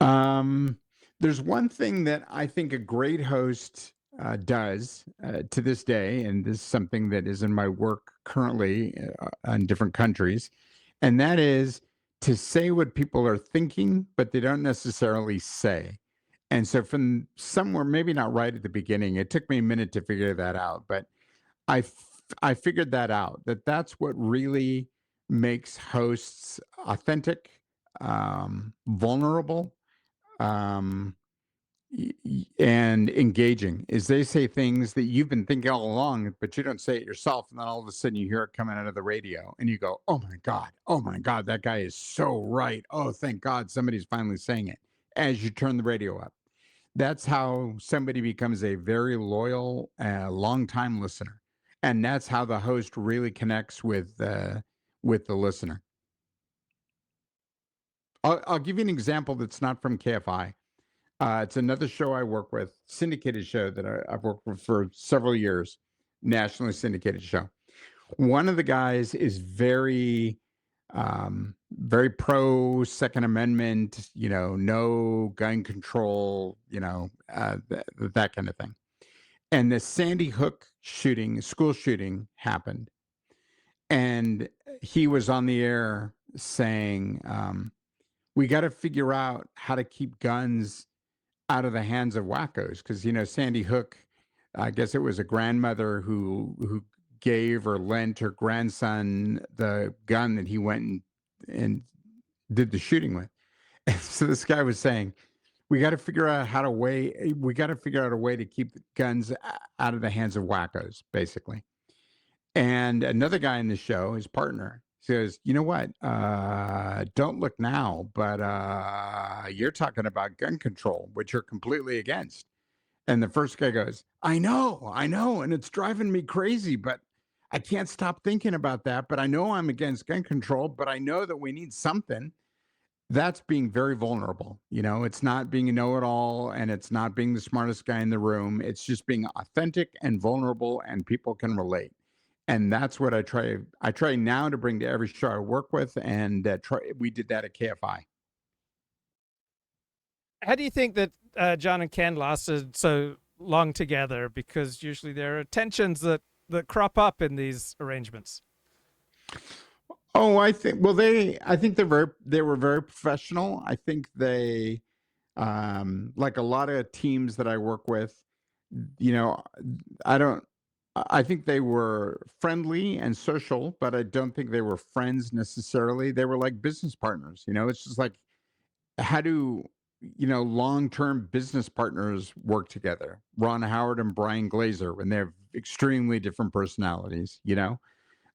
Um, There's one thing that I think a great host does to this day, and this is something that is in my work currently in different countries, and that is to say what people are thinking, but they don't necessarily say. And so, from somewhere, maybe not right at the beginning, it took me a minute to figure that out, but I figured that out. That's what really makes hosts authentic, vulnerable. Um, and engaging is they say things that you've been thinking all along, but you don't say it yourself. And then all of a sudden you hear it coming out of the radio and you go, oh my God, that guy is so right. Oh, thank God somebody's finally saying it as you turn the radio up. That's how somebody becomes a very loyal, long-time listener. And that's how the host really connects with the listener. I'll give you an example that's not from KFI. It's another show I work with, syndicated show that I've worked with for several years, nationally syndicated show. One of the guys is very pro Second Amendment, no gun control, that kind of thing. And the Sandy Hook shooting, school shooting happened. And he was on the air saying, we got to figure out how to keep guns out of the hands of wackos because Sandy Hook, I guess it was a grandmother who gave or lent her grandson the gun that he went and did the shooting with. And so this guy was saying, we got to figure out a way to keep guns out of the hands of wackos, basically. And another guy in the show, his partner, says, you know what? Don't look now, but you're talking about gun control, which you're completely against. And the first guy goes, I know. And it's driving me crazy, but I can't stop thinking about that. But I know I'm against gun control, but I know that we need something. That's being very vulnerable. It's not being a know it all and it's not being the smartest guy in the room. It's just being authentic and vulnerable, and people can relate. And that's what I try now to bring to every show I work with. And we did that at KFI. How do you think that John and Ken lasted so long together? Because usually there are tensions that crop up in these arrangements. Oh, I think they were very professional. I think they, like a lot of teams that I work with, you know, I don't, I think they were friendly and social, but I don't think they were friends necessarily. They were like business partners. It's just like, how do, long-term business partners work together? Ron Howard and Brian Glazer, when they have extremely different personalities,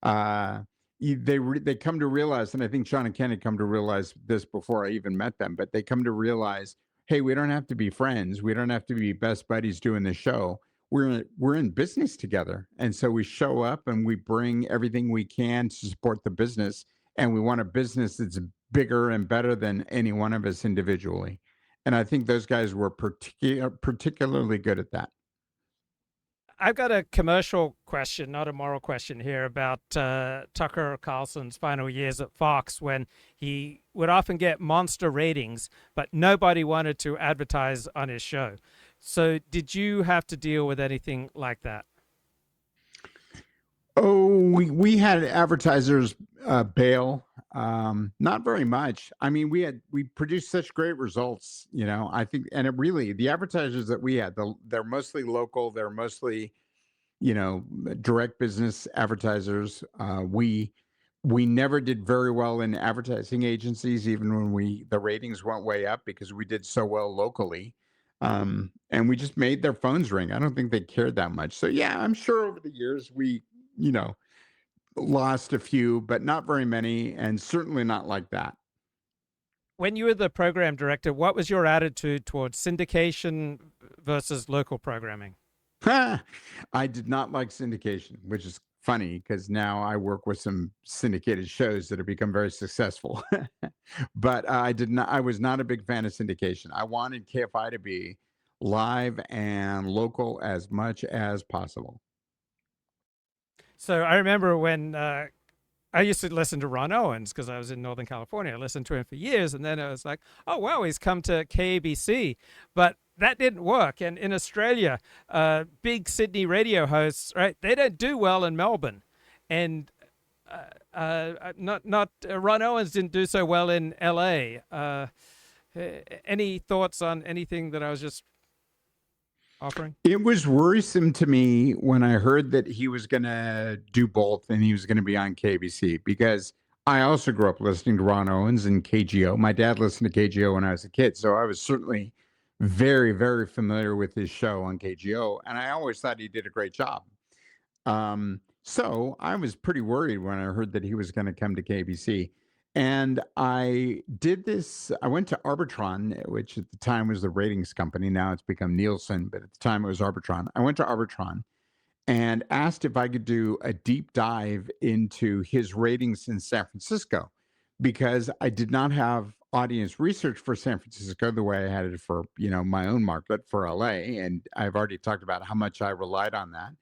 uh, they come to realize, and I think Sean and Ken had come to realize this before I even met them, but they come to realize, hey, we don't have to be friends. We don't have to be best buddies doing the show. We're in business together, and so we show up and we bring everything we can to support the business, and we want a business that's bigger and better than any one of us individually. And I think those guys were particularly good at that. I've got a commercial question, not a moral question here, about Tucker Carlson's final years at Fox when he would often get monster ratings, but nobody wanted to advertise on his show. So, did you have to deal with anything like that? Oh, we had advertisers bail. Not very much. I mean, we produced such great results. I think, and it really the advertisers that we had, they're mostly local. They're mostly direct business advertisers. We never did very well in advertising agencies, even when the ratings went way up because we did so well locally. And we just made their phones ring. I don't think they cared that much. So yeah, I'm sure over the years we, you know, lost a few, but not very many, and certainly not like that. When you were the program director, what was your attitude towards syndication versus local programming? I did not like syndication, which is funny because now I work with some syndicated shows that have become very successful. But I did not. I was not a big fan of syndication. I wanted KFI to be live and local as much as possible. So, I remember when I used to listen to Ron Owens because I was in Northern California. I listened to him for years, and then I was like, oh wow, he's come to KABC, but that didn't work. And in Australia, big Sydney radio hosts, right? They don't do well in Melbourne, and not Ron Owens didn't do so well in LA. Any thoughts on anything that I was just offering? It was worrisome to me when I heard that he was going to do both and he was going to be on KBC, because I also grew up listening to Ron Owens and KGO. My dad listened to KGO when I was a kid, so I was certainly very, very familiar with his show on KGO, and I always thought he did a great job. So I was pretty worried when I heard that he was going to come to KBC. And I did this. I went to Arbitron, which at the time was the ratings company. Now it's become Nielsen, but at the time it was Arbitron. I went to Arbitron and asked if I could do a deep dive into his ratings in San Francisco, because I did not have audience research for San Francisco the way I had it for, my own market for LA. And I've already talked about how much I relied on that.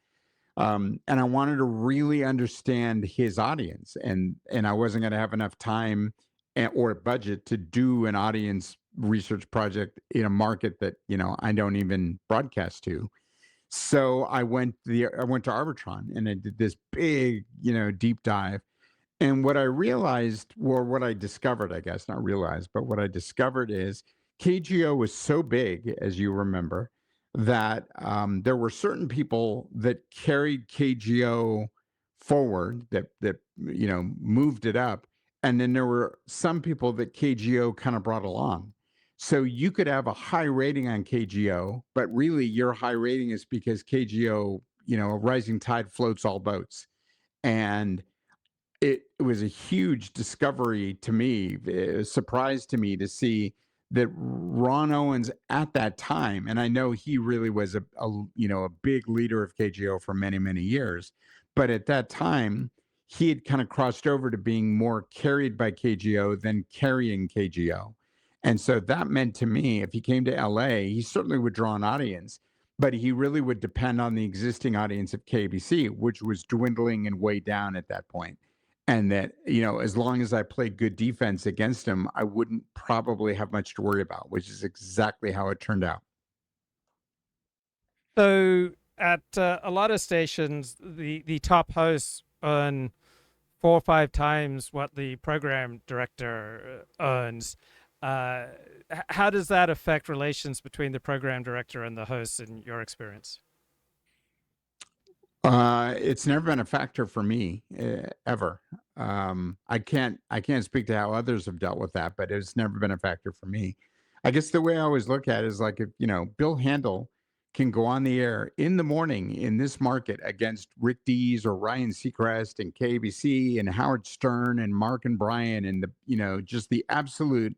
And I wanted to really understand his audience, and I wasn't going to have enough time or budget to do an audience research project in a market that I don't even broadcast to. So I went to Arbitron and I did this big deep dive. And what I realized, or what I discovered, I guess, not realized, but what I discovered is KGO was so big, as you remember, that there were certain people that carried KGO forward, that moved it up, and then there were some people that KGO kind of brought along. So you could have a high rating on KGO, but really your high rating is because KGO, a rising tide floats all boats. And it was a huge discovery to me, a surprise to me to see that Ron Owens at that time, and I know he really was a big leader of KGO for many, many years, but at that time he had kind of crossed over to being more carried by KGO than carrying KGO. And so that meant to me, if he came to LA, he certainly would draw an audience, but he really would depend on the existing audience of KBC, which was dwindling and way down at that point. And that, as long as I played good defense against him, I wouldn't probably have much to worry about, which is exactly how it turned out. So at a lot of stations, the top hosts earn 4 or 5 times what the program director earns. Uh, how does that affect relations between the program director and the hosts in your experience? It's never been a factor for me, ever. I can't speak to how others have dealt with that, but it's never been a factor for me. I guess the way I always look at it is like, if Bill Handel can go on the air in the morning in this market against Rick Dees or Ryan Seacrest and KBC and Howard Stern and Mark and Brian and just the absolute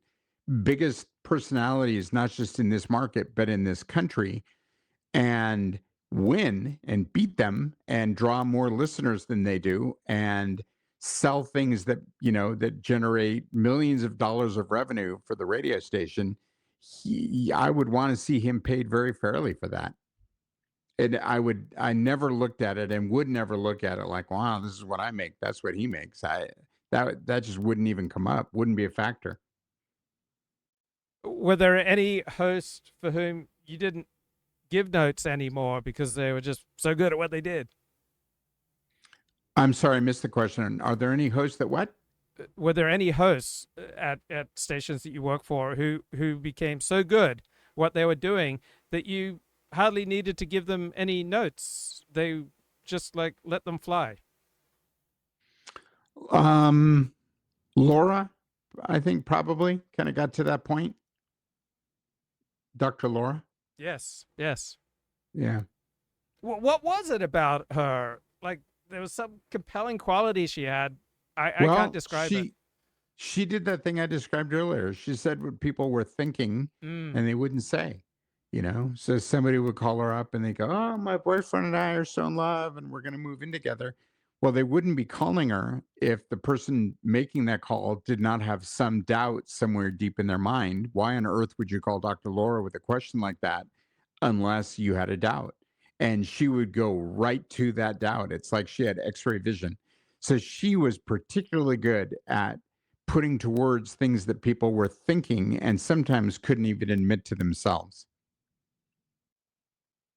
biggest personalities, not just in this market but in this country, and win and beat them and draw more listeners than they do and sell things that generate millions of dollars of revenue for the radio station. I would want to see him paid very fairly for that. And I never looked at it and would never look at it like, wow, this is what I make, that's what he makes. That just wouldn't even come up, wouldn't be a factor. Were there any hosts for whom you didn't give notes anymore because they were just so good at what they did? I'm sorry, I missed the question. Are there any hosts that what? Were there any hosts at stations that you work for who became so good what they were doing that you hardly needed to give them any notes? They just like let them fly. Um, Laura, I think probably kind of got to that point. Dr. Laura. Yes, yes. Yeah. What was it about her? Like there was some compelling quality she had. I can't Well, describe it. she did that thing I described earlier. She said what people were thinking Mm. and they wouldn't say. So somebody would call her up and they go, "Oh, my boyfriend and I are so in love and we're going to move in together." Well, they wouldn't be calling her if the person making that call did not have some doubt somewhere deep in their mind. Why on earth would you call Dr. Laura with a question like that unless you had a doubt? And she would go right to that doubt. It's like she had x-ray vision. So she was particularly good at putting to words things that people were thinking and sometimes couldn't even admit to themselves.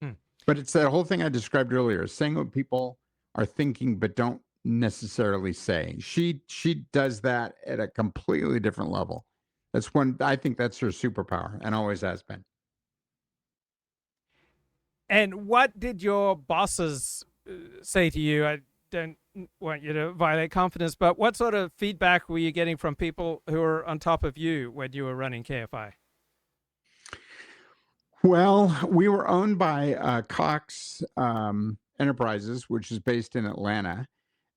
Hmm. But it's that whole thing I described earlier, saying what people are thinking but don't necessarily say. She does that at a completely different level. That's one I think that's her superpower and always has been. And what did your bosses say to you? I don't want you to violate confidence, but what sort of feedback were you getting from people who were on top of you when you were running KFI? Well, we were owned by Cox Enterprises, which is based in Atlanta.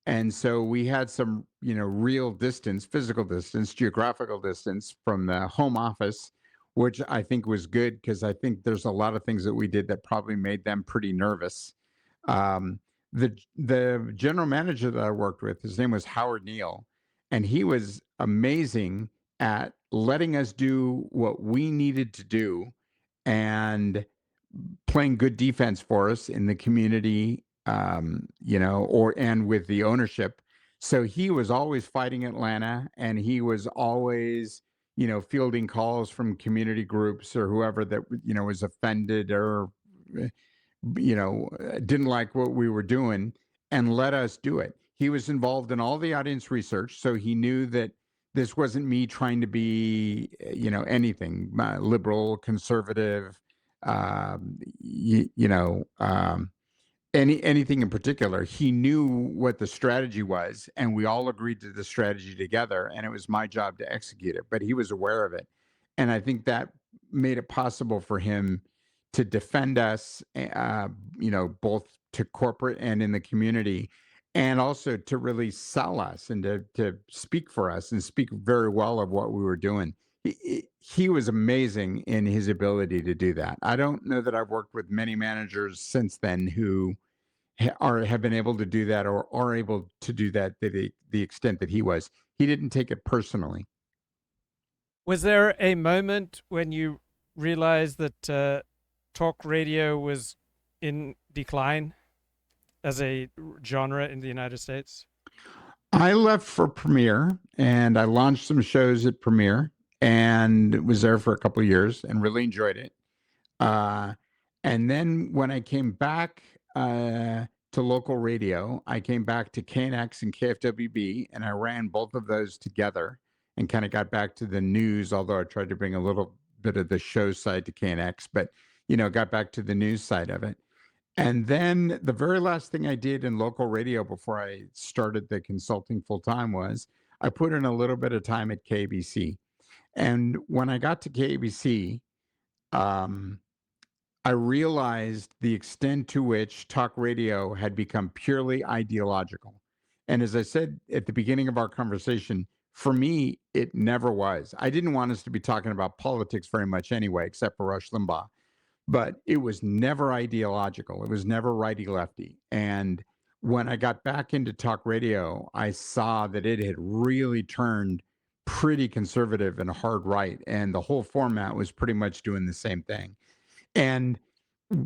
And so we had some, real distance, physical distance, geographical distance from the home office, which I think was good because I think there's a lot of things that we did that probably made them pretty nervous. Um, the general manager that I worked with, his name was Howard Neal, and he was amazing at letting us do what we needed to do and playing good defense for us in the community, or and with the ownership. So he was always fighting Atlanta, and he was always, fielding calls from community groups or whoever that was offended or eh, didn't like what we were doing and let us do it. He was involved in all the audience research, so he knew that this wasn't me trying to be, anything liberal, conservative, you, you know, anything in particular. He knew what the strategy was, and we all agreed to the strategy together. And it was my job to execute it, but he was aware of it, and I think that made it possible for him to defend us, both to corporate and in the community, and also to really sell us and to speak for us and speak very well of what we were doing. He was amazing in his ability to do that. I don't know that I've worked with many managers since then who have been able to do that or are able to do that to the extent that he was. He didn't take it personally. Was there a moment when you realized that talk radio was in decline as a genre in the United States? I left for Premiere and I launched some shows at Premiere and was there for a couple of years and really enjoyed it. Uh, and then when I came back to local radio, I came back to KNX and KFWB, and I ran both of those together and kind of got back to the news, although I tried to bring a little bit of the show side to KNX, but, got back to the news side of it. And then the very last thing I did in local radio before I started the consulting full time was I put in a little bit of time at KBC. And when I got to KBC, um, I realized the extent to which talk radio had become purely ideological. And as I said at the beginning of our conversation, for me, it never was. I didn't want us to be talking about politics very much anyway, except for Rush Limbaugh, but it was never ideological. It was never righty lefty. And when I got back into talk radio, I saw that it had really turned pretty conservative and hard right. And the whole format was pretty much doing the same thing. And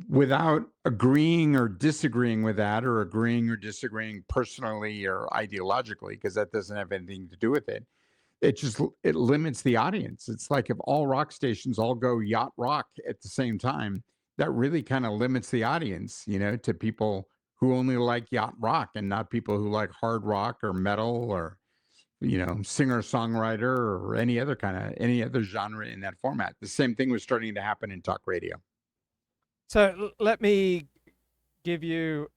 without agreeing or disagreeing with that, or agreeing or disagreeing personally or ideologically, because that doesn't have anything to do with it, it limits the audience. It's like if all rock stations all go yacht rock at the same time, that really kind of limits the audience, to people who only like yacht rock and not people who like hard rock or metal or singer songwriter or any other genre in that format. The same thing was starting to happen in talk radio. So let me give you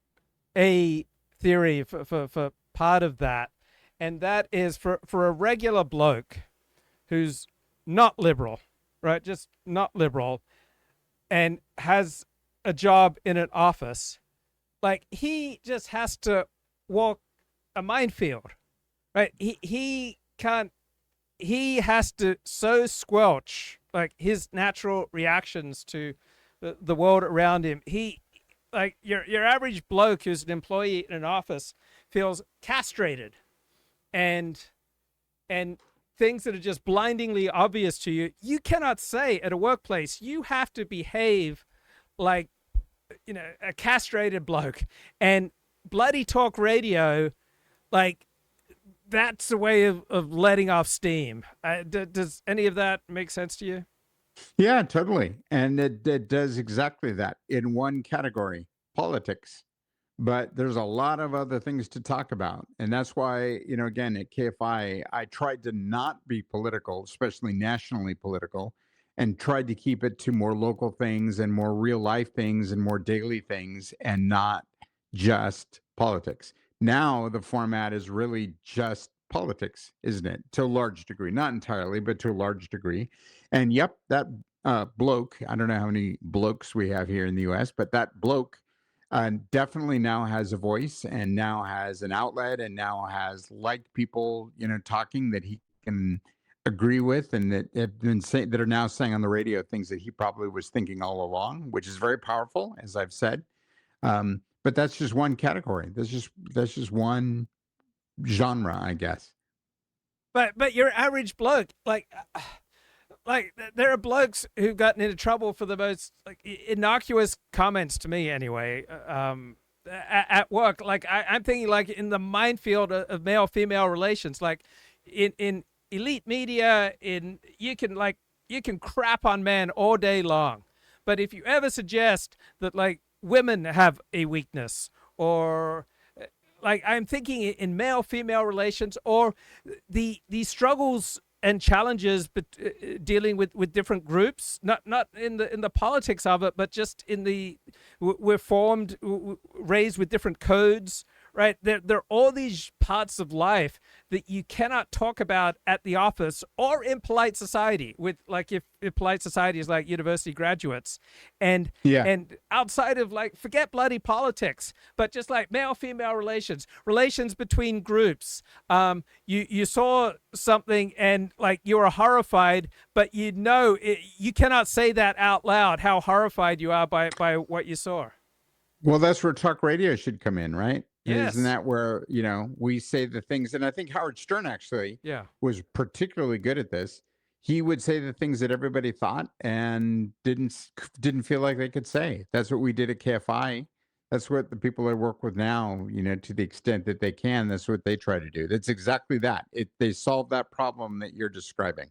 a theory for part of that, and that is for a regular bloke who's not liberal, right? Just not liberal, and has a job in an office, like he just has to walk a minefield, right? He can't. He has to so squelch like his natural reactions to the world around him. He like your average bloke who's an employee in an office feels castrated and and things that are just blindingly obvious to you, you cannot say at a workplace. You have to behave like, a castrated bloke. And bloody talk radio like that's a way of letting off steam. Does any of that make sense to you? Yeah, totally. And it does exactly that in one category, politics. But there's a lot of other things to talk about. And that's why, again, at KFI, I tried to not be political, especially nationally political, and tried to keep it to more local things and more real life things and more daily things and not just politics. Now the format is really just politics, isn't it? To a large degree, not entirely, but to a large degree. And yep, that bloke, I don't know how many blokes we have here in the US, but that bloke definitely now has a voice and now has an outlet and now has liked people, talking that he can agree with and that have been saying that are now saying on the radio things that he probably was thinking all along, which is very powerful, as I've said. But that's just one category. That's just one genre, I guess. But your average bloke, like there are blokes who've gotten into trouble for the most like innocuous comments to me anyway. At work, like I'm thinking like in the minefield of male female relations, like in elite media, in you can crap on men all day long, but if you ever suggest that like women have a weakness or like I'm thinking in male female relations or the struggles and challenges dealing with different groups, not in the politics of it, but just in the we're formed raised with different codes, right? There are all these parts of life that you cannot talk about at the office or in polite society with like if polite society is like university graduates and Yeah. and outside of like forget bloody politics, but just like male female relations between groups. You saw something and like you were horrified, but you cannot say that out loud how horrified you are by what you saw. Well, that's where talk radio should come in, right? Isn't Yes. that where, we say the things? And I think Howard Stern actually Yeah. was particularly good at this. He would say the things that everybody thought and didn't feel like they could say. That's what we did at KFI. That's what the people I work with now, to the extent that they can, that's what they try to do. That's exactly that. They solve that problem that you're describing.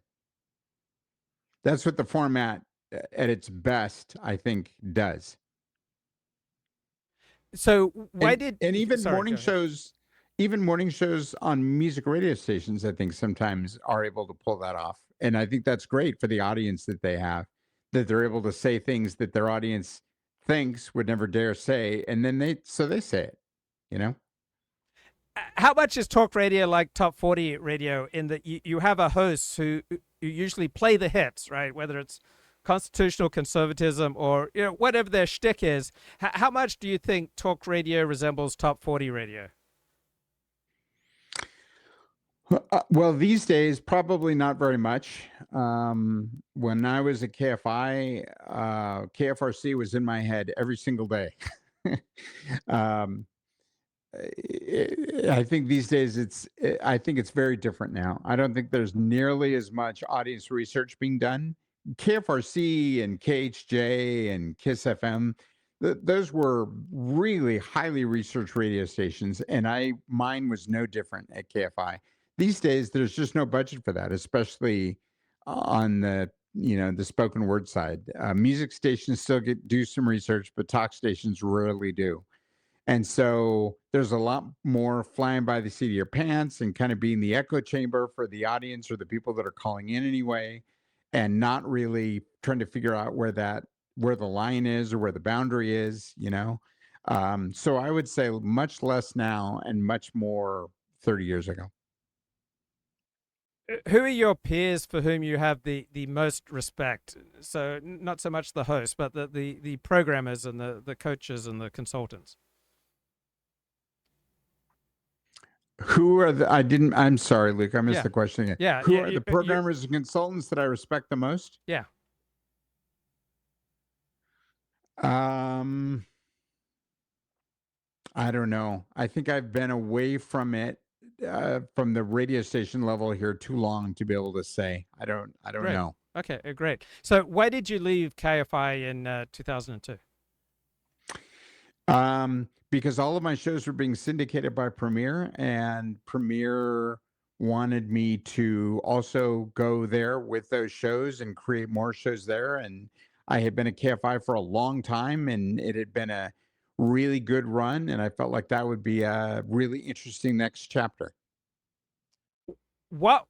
That's what the format at its best, I think, does. So why And did and even sorry, morning go ahead. shows even morning shows on music radio stations, I think sometimes are able to pull that off. And I think that's great for the audience that they have, that they're able to say things that their audience thinks would never dare say, and then they say it, you know? How much is talk radio like top 40 radio in that you have a host who usually play the hits, right? Whether it's constitutional conservatism or whatever their shtick is. How much do you think talk radio resembles top 40 radio? Well, these days, probably not very much. When I was at KFI, KFRC was in my head every single day. um, I think these days I think it's very different now. I don't think there's nearly as much audience research being done. KFRC and KHJ and KISS FM, those were really highly researched radio stations, and mine was no different at KFI. These days, there's just no budget for that, especially on the spoken word side. Music stations still do some research, but talk stations rarely do. And so there's a lot more flying by the seat of your pants and kind of being the echo chamber for the audience or the people that are calling in anyway, and not really trying to figure out where the line is or where the boundary is. So I would say much less now and much more 30 years ago. Who are your peers for whom you have the most respect? So not so much the host, but the programmers and the coaches and the consultants. Who are I'm sorry, Luke, I missed Yeah, the question again. yeah, Who yeah. are the You programmers and consultants that I respect the most? yeah. Um, I don't know. I think I've been away from it, from the radio station level here too long to be able to say. I don't Great. know. Okay, great. So why did you leave KFI in 2002? Because all of my shows were being syndicated by Premiere, and Premiere wanted me to also go there with those shows and create more shows there. And I had been at KFI for a long time, and it had been a really good run. And I felt like that would be a really interesting next chapter. What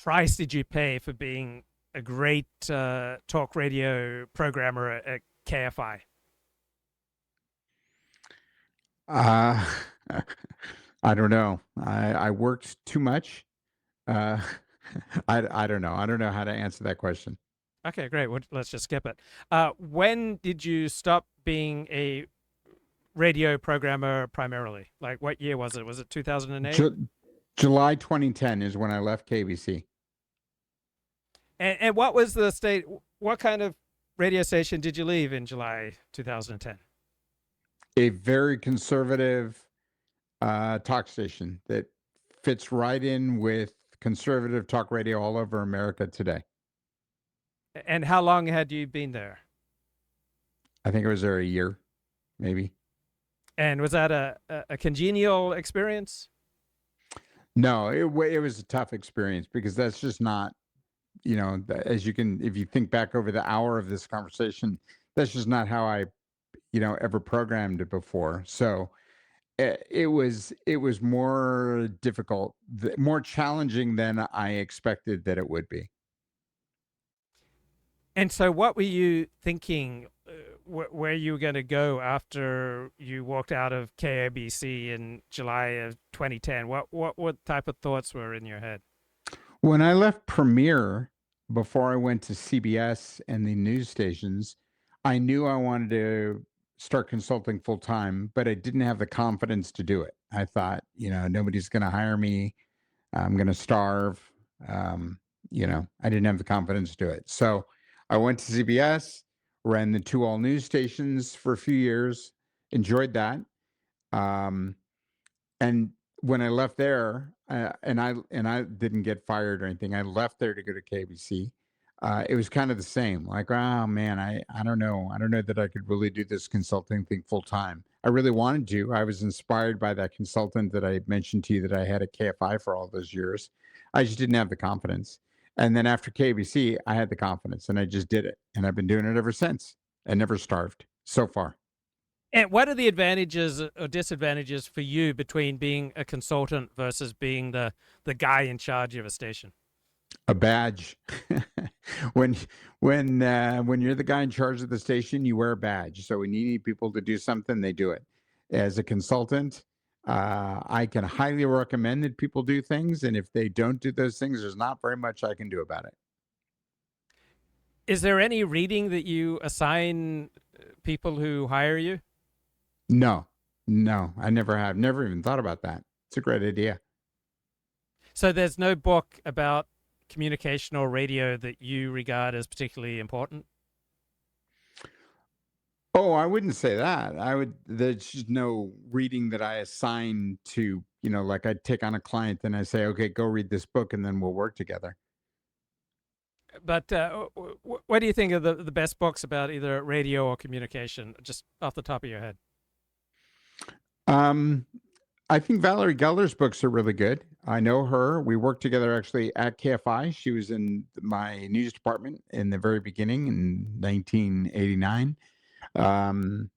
price did you pay for being a great talk radio programmer at KFI? Uh, I don't know. I worked too much. Uh, I don't know. I don't know how to answer that question. Okay, great. Let's just skip it. When did you stop being a radio programmer primarily? Like, what year was it? Was it 2008? July 2010 is when I left KBC. And what was the state? What kind of radio station did you leave in July 2010? A very conservative talk station that fits right in with conservative talk radio all over America today. And how long had you been there? I think it was there a year, maybe. And was that a congenial experience? No, it was a tough experience because that's just not, as you can, if you think back over the hour of this conversation, that's just not how I, ever programmed it before. So it was more difficult, more challenging than I expected that it would be. And so, what were you thinking? Where you were going to go after you walked out of KABC in July of 2010? What type of thoughts were in your head? When I left Premiere, before I went to CBS and the news stations, I knew I wanted to start consulting full time, but I didn't have the confidence to do it. I thought, nobody's going to hire me. I'm going to starve. I didn't have the confidence to do it. So I went to CBS, ran the two all news stations for a few years, enjoyed that. Um, and when I left there, and I didn't get fired or anything. I left there to go to KBC. It was kind of the same. Like, oh man, I don't know. I don't know that I could really do this consulting thing full time. I really wanted to. I was inspired by that consultant that I mentioned to you that I had at KFI for all those years. I just didn't have the confidence. And then after KBC, I had the confidence and I just did it. And I've been doing it ever since. I never starved so far. And what are the advantages or disadvantages for you between being a consultant versus being the guy in charge of a station? A badge. when when you're the guy in charge of the station, you wear a badge. So when you need people to do something, they do it. As a consultant, I can highly recommend that people do things, and if they don't do those things, there's not very much I can do about it. Is there any reading that you assign people who hire you? No, no, I never have. Never even thought about that. It's a great idea. So there's no book about communication or radio that you regard as particularly important? Oh, I wouldn't say that. There's just no reading that I assign to, like I take on a client and I say, okay, go read this book and then we'll work together. But what do you think are the best books about either radio or communication, just off the top of your head? Um, I think Valerie Geller's books are really good. I know her. We worked together actually at KFI. She was in my news department in the very beginning in 1989. Um,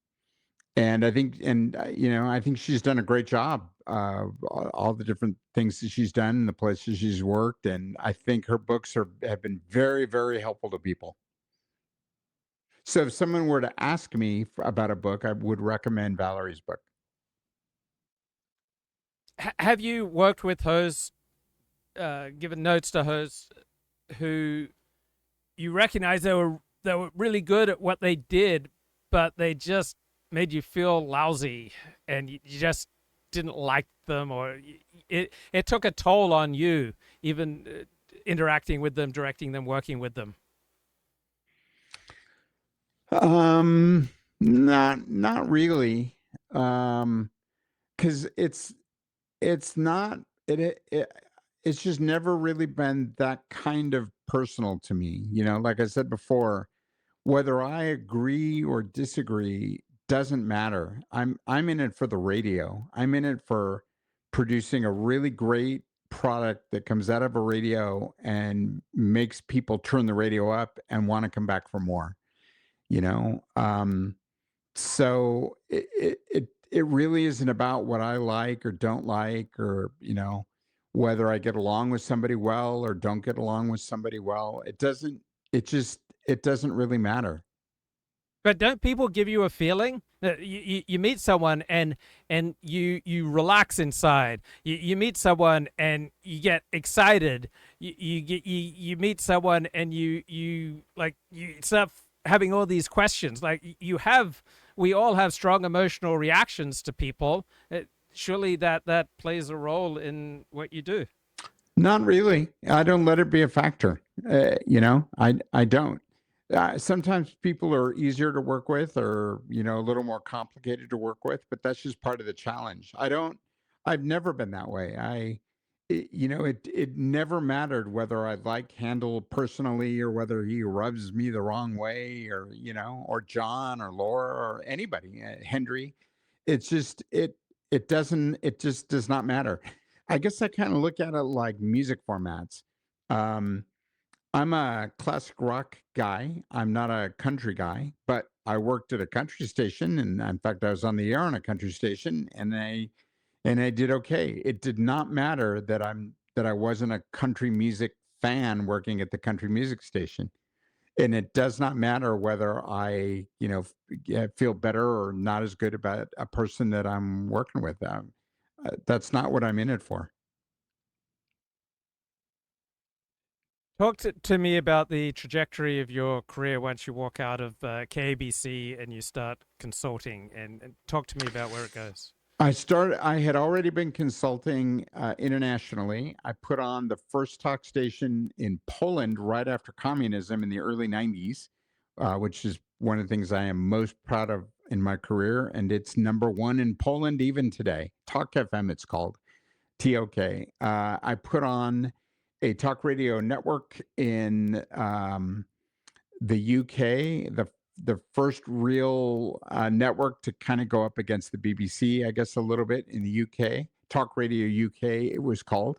and I think she's done a great job. All the different things that she's done, the places she's worked, and I think her books have been very, very helpful to people. So if someone were to ask me about a book, I would recommend Valerie's book. Have you worked with hosts, given notes to hosts who you recognize they were really good at what they did, but they just made you feel lousy and you just didn't like them, or it took a toll on you, even interacting with them, directing them, working with them? Not really. Because it's not it's just never really been that kind of personal to me. Like I said before, whether I agree or disagree doesn't matter. I'm in it for the radio. I'm in it for producing a really great product that comes out of a radio and makes people turn the radio up and want to come back for more, you know? So it really isn't about what I like or don't like, or, whether I get along with somebody well or don't get along with somebody well. It just, it doesn't really matter. But don't people give you a feeling that you meet someone and you relax inside. You meet someone and you get excited. You meet someone and you start having all these questions. Like we all have strong emotional reactions to people. Surely that plays a role in what you do. Not really. I don't let it be a factor. I don't. Sometimes people are easier to work with, or a little more complicated to work with, but that's just part of the challenge. I don't. I've never been that way. It never mattered whether I like Handel personally or whether he rubs me the wrong way, or John or Laura or anybody, Henry. It's just it just does not matter. I guess I kind of look at it like music formats. Um, I'm a classic rock guy. I'm not a country guy, but I worked at a country station, and in fact, I was on the air on a country station, and I did okay. It did not matter that I wasn't a country music fan working at the country music station, and it does not matter whether I, feel better or not as good about a person that I'm working with. That's not what I'm in it for. Talk to me about the trajectory of your career once you walk out of KBC and you start consulting, and talk to me about where it goes. I had already been consulting internationally. I put on the first talk station in Poland right after communism in the early 90s, which is one of the things I am most proud of in my career. And it's number one in Poland even today. Talk FM, it's called. TOK. I put on a talk radio network in the UK, the first real network to kind of go up against the BBC, I guess, a little bit in the UK. Talk Radio UK, it was called.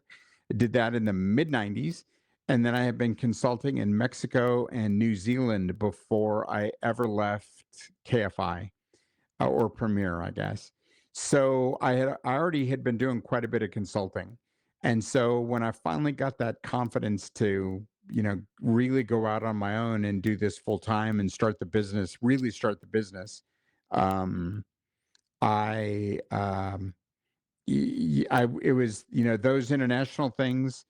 I did that in the mid 90s. And then I have been consulting in Mexico and New Zealand before I ever left KFI, or Premiere, I guess. So I already had been doing quite a bit of consulting. And so when I finally got that confidence to, really go out on my own and do this full time and start the business, really start the business, um, I, it was, those international things,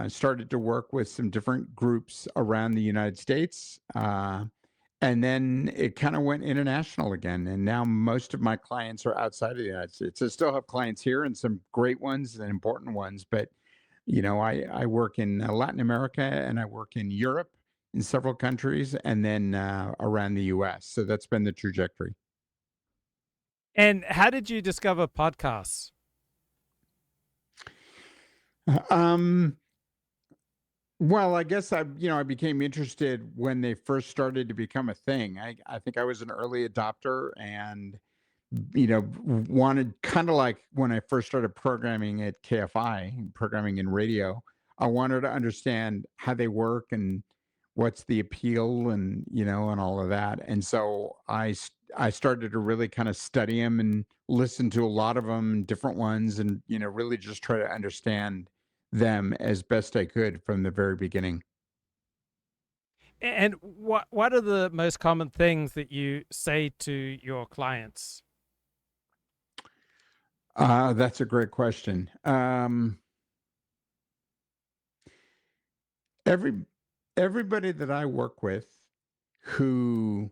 started to work with some different groups around the United States. And then it kind of went international again. And now most of my clients are outside of the United States. I still have clients here and some great ones and important ones. But, I work in Latin America and I work in Europe in several countries, and then around the US. So that's been the trajectory. And how did you discover podcasts? Um, well, I guess I became interested when they first started to become a thing. I think I was an early adopter, and wanted, kind of like when I first started programming at KFI, programming in radio. I wanted to understand how they work and what's the appeal, and all of that. And so I started to really kind of study them and listen to a lot of them, different ones, and really just try to understand them as best I could from the very beginning. And what are the most common things that you say to your clients? That's a great question. Every everybody that I work with who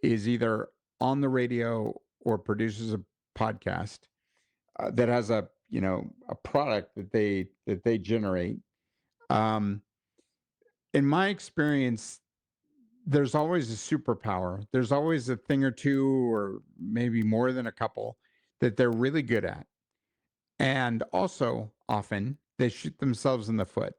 is either on the radio or produces a podcast, that has a product that they generate. Um, in my experience, there's always a superpower. There's always a thing or two, or maybe more than a couple, that they're really good at. And also, often, they shoot themselves in the foot.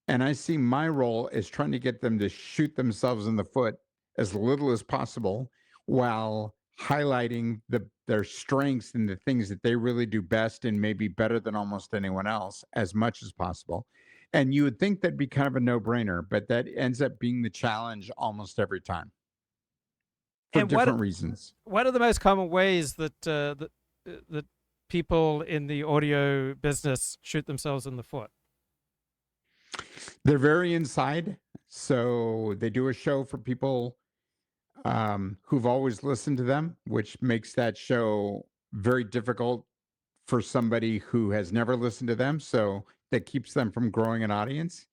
And I see my role as trying to get them to shoot themselves in the foot as little as possible, while highlighting their strengths and the things that they really do best and maybe better than almost anyone else as much as possible. And you would think that'd be kind of a no-brainer, but that ends up being the challenge almost every time for And different reasons. what are the most common ways that people in the audio business shoot themselves in the foot? They're very inside, so they do a show for people who've always listened to them, which makes that show very difficult for somebody who has never listened to them. So that keeps them from growing an audience.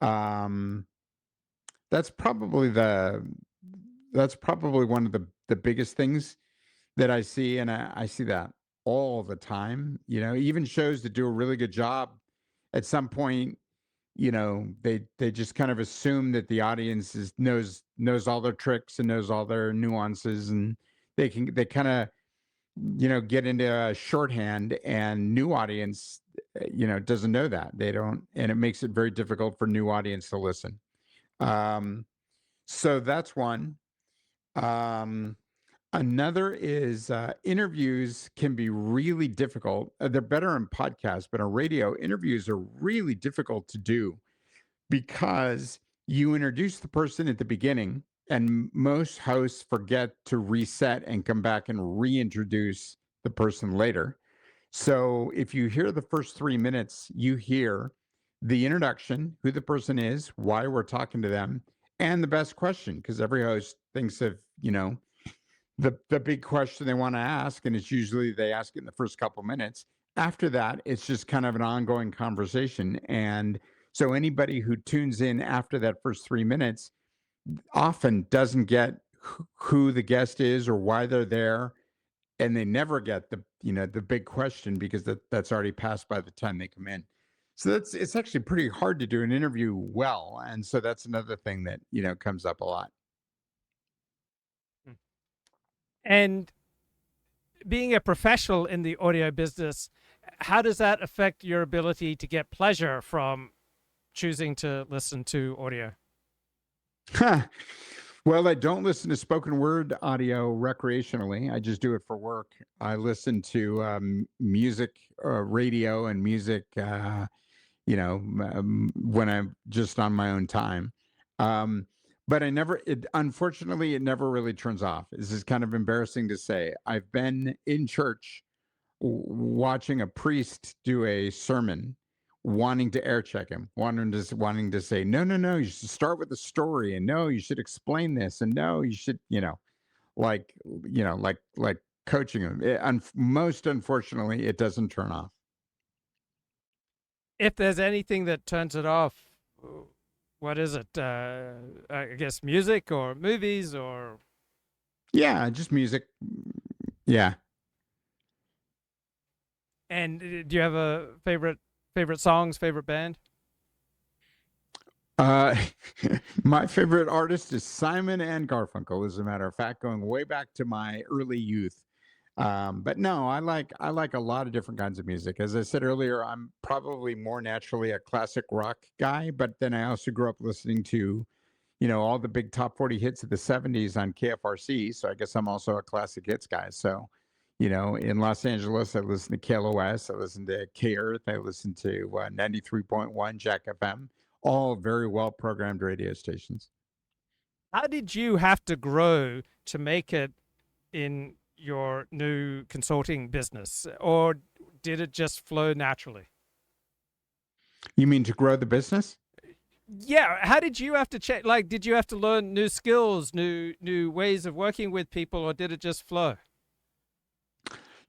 Um, that's probably the that's probably one of the biggest things that I see, and I see that all the time. Even shows that do a really good job, at some point, they just kind of assume that the audience knows all their tricks and knows all their nuances, and they kind of get into a shorthand, and new audience doesn't know that. They don't, and it makes it very difficult for new audience to listen. um so that's one. um Another is interviews can be really difficult. They're better in podcasts, but on radio, interviews are really difficult to do because you introduce the person at the beginning, and most hosts forget to reset and come back and reintroduce the person later. So if you hear the first 3 minutes, you hear the introduction, who the person is, why we're talking to them, and the best question, because every host thinks of, the big question they want to ask, and it's usually they ask it in the first couple minutes. After that, it's just kind of an ongoing conversation. And so anybody who tunes in after that first 3 minutes often doesn't get who the guest is or why they're there, and they never get the big question, because that's already passed by the time they come in. So it's actually pretty hard to do an interview well, and so that's another thing that comes up a lot. And being a professional in the audio business, how does that affect your ability to get pleasure from choosing to listen to audio? Well, I don't listen to spoken word audio recreationally. I just do it for work. I listen to music, radio, and music, when I'm just on my own time. Um, but unfortunately, it never really turns off. This is kind of embarrassing to say. I've been in church watching a priest do a sermon, wanting to air check him, wanting to say, no, no, no, you should start with the story, and no, you should explain this, and no, you should, like, like coaching him. Most unfortunately, it doesn't turn off. If there's anything that turns it off, what is it? I guess music or movies or. Yeah, just music. Yeah. And do you have a favorite songs, favorite band? Uh, my favorite artist is Simon and Garfunkel, as a matter of fact, going way back to my early youth. But no, I like a lot of different kinds of music. As I said earlier, I'm probably more naturally a classic rock guy, but then I also grew up listening to, all the big top 40 hits of the 70s on KFRC. So I guess I'm also a classic hits guy. So, in Los Angeles, I listen to KLOS, I listen to K Earth, I listen to 93.1 Jack FM, all very well programmed radio stations. How did you have to grow to make it in your new consulting business, or did it just flow naturally? You mean to grow the business? Yeah, how did you have to check? Like, did you have to learn new skills, new ways of working with people, or did it just flow?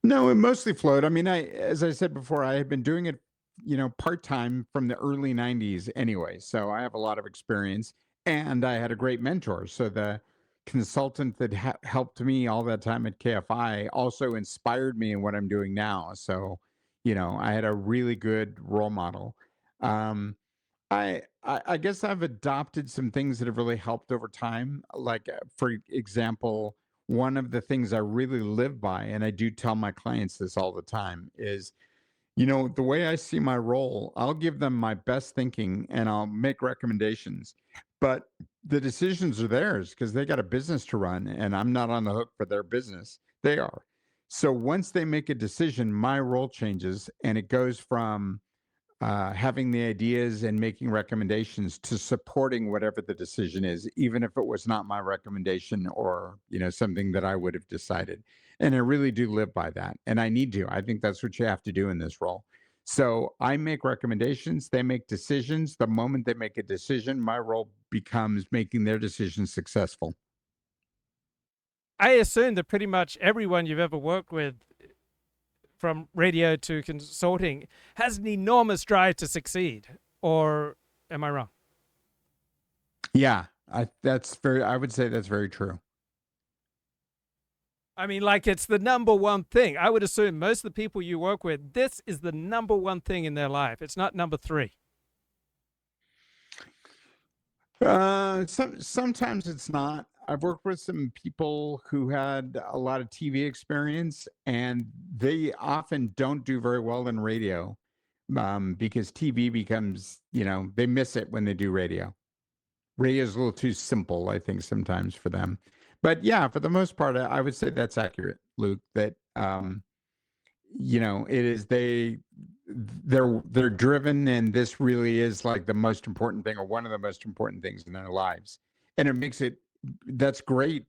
No, it mostly flowed. I mean, as I said before, I had been doing it, part time from the early '90s anyway. So I have a lot of experience, and I had a great mentor. So the consultant that helped me all that time at KFI also inspired me in what I'm doing now. So, I had a really good role model. Um, I guess I've adopted some things that have really helped over time. Like, for example, one of the things I really live by, and I do tell my clients this all the time, is, the way I see my role, I'll give them my best thinking and I'll make recommendations. but the decisions are theirs because they got a business to run, and I'm not on the hook for their business. They are. So once they make a decision, my role changes, and it goes from having the ideas and making recommendations to supporting whatever the decision is, even if it was not my recommendation or something that I would have decided. And I really do live by that, and I need to. I think that's what you have to do in this role. So I make recommendations, they make decisions. The moment they make a decision, my role becomes making their decision successful. I assume that pretty much everyone you've ever worked with, from radio to consulting, has an enormous drive to succeed. Or am I wrong? Yeah, I would say that's very true. I mean, like it's the number one thing. I would assume most of the people you work with, this is the number one thing in their life. It's not number three. Sometimes it's not. I've worked with some people who had a lot of TV experience, and they often don't do very well in radio, because TV becomes, they miss it when they do radio. Radio is a little too simple, I think, sometimes for them. But yeah, for the most part, I would say that's accurate, Luke. That it is they're driven, and this really is like the most important thing, or one of the most important things in their lives. And it makes it that's great,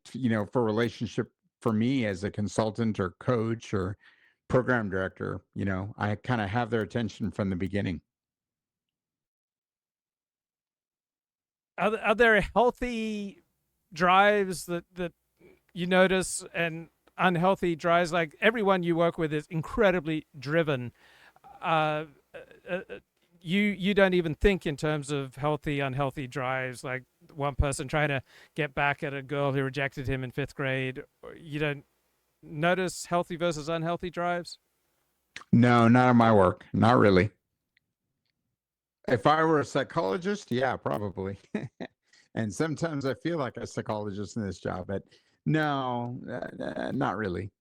for relationship for me as a consultant or coach or program director. I kind of have their attention from the beginning. Are there healthy drives that you notice, and unhealthy drives? Like everyone you work with is incredibly driven. Uh, uh, you don't even think in terms of healthy, unhealthy drives. Like one person trying to get back at a girl who rejected him in fifth grade. You don't notice healthy versus unhealthy drives. No, not in my work. Not really. If I were a psychologist, yeah, probably. And sometimes I feel like a psychologist in this job, but no, not really.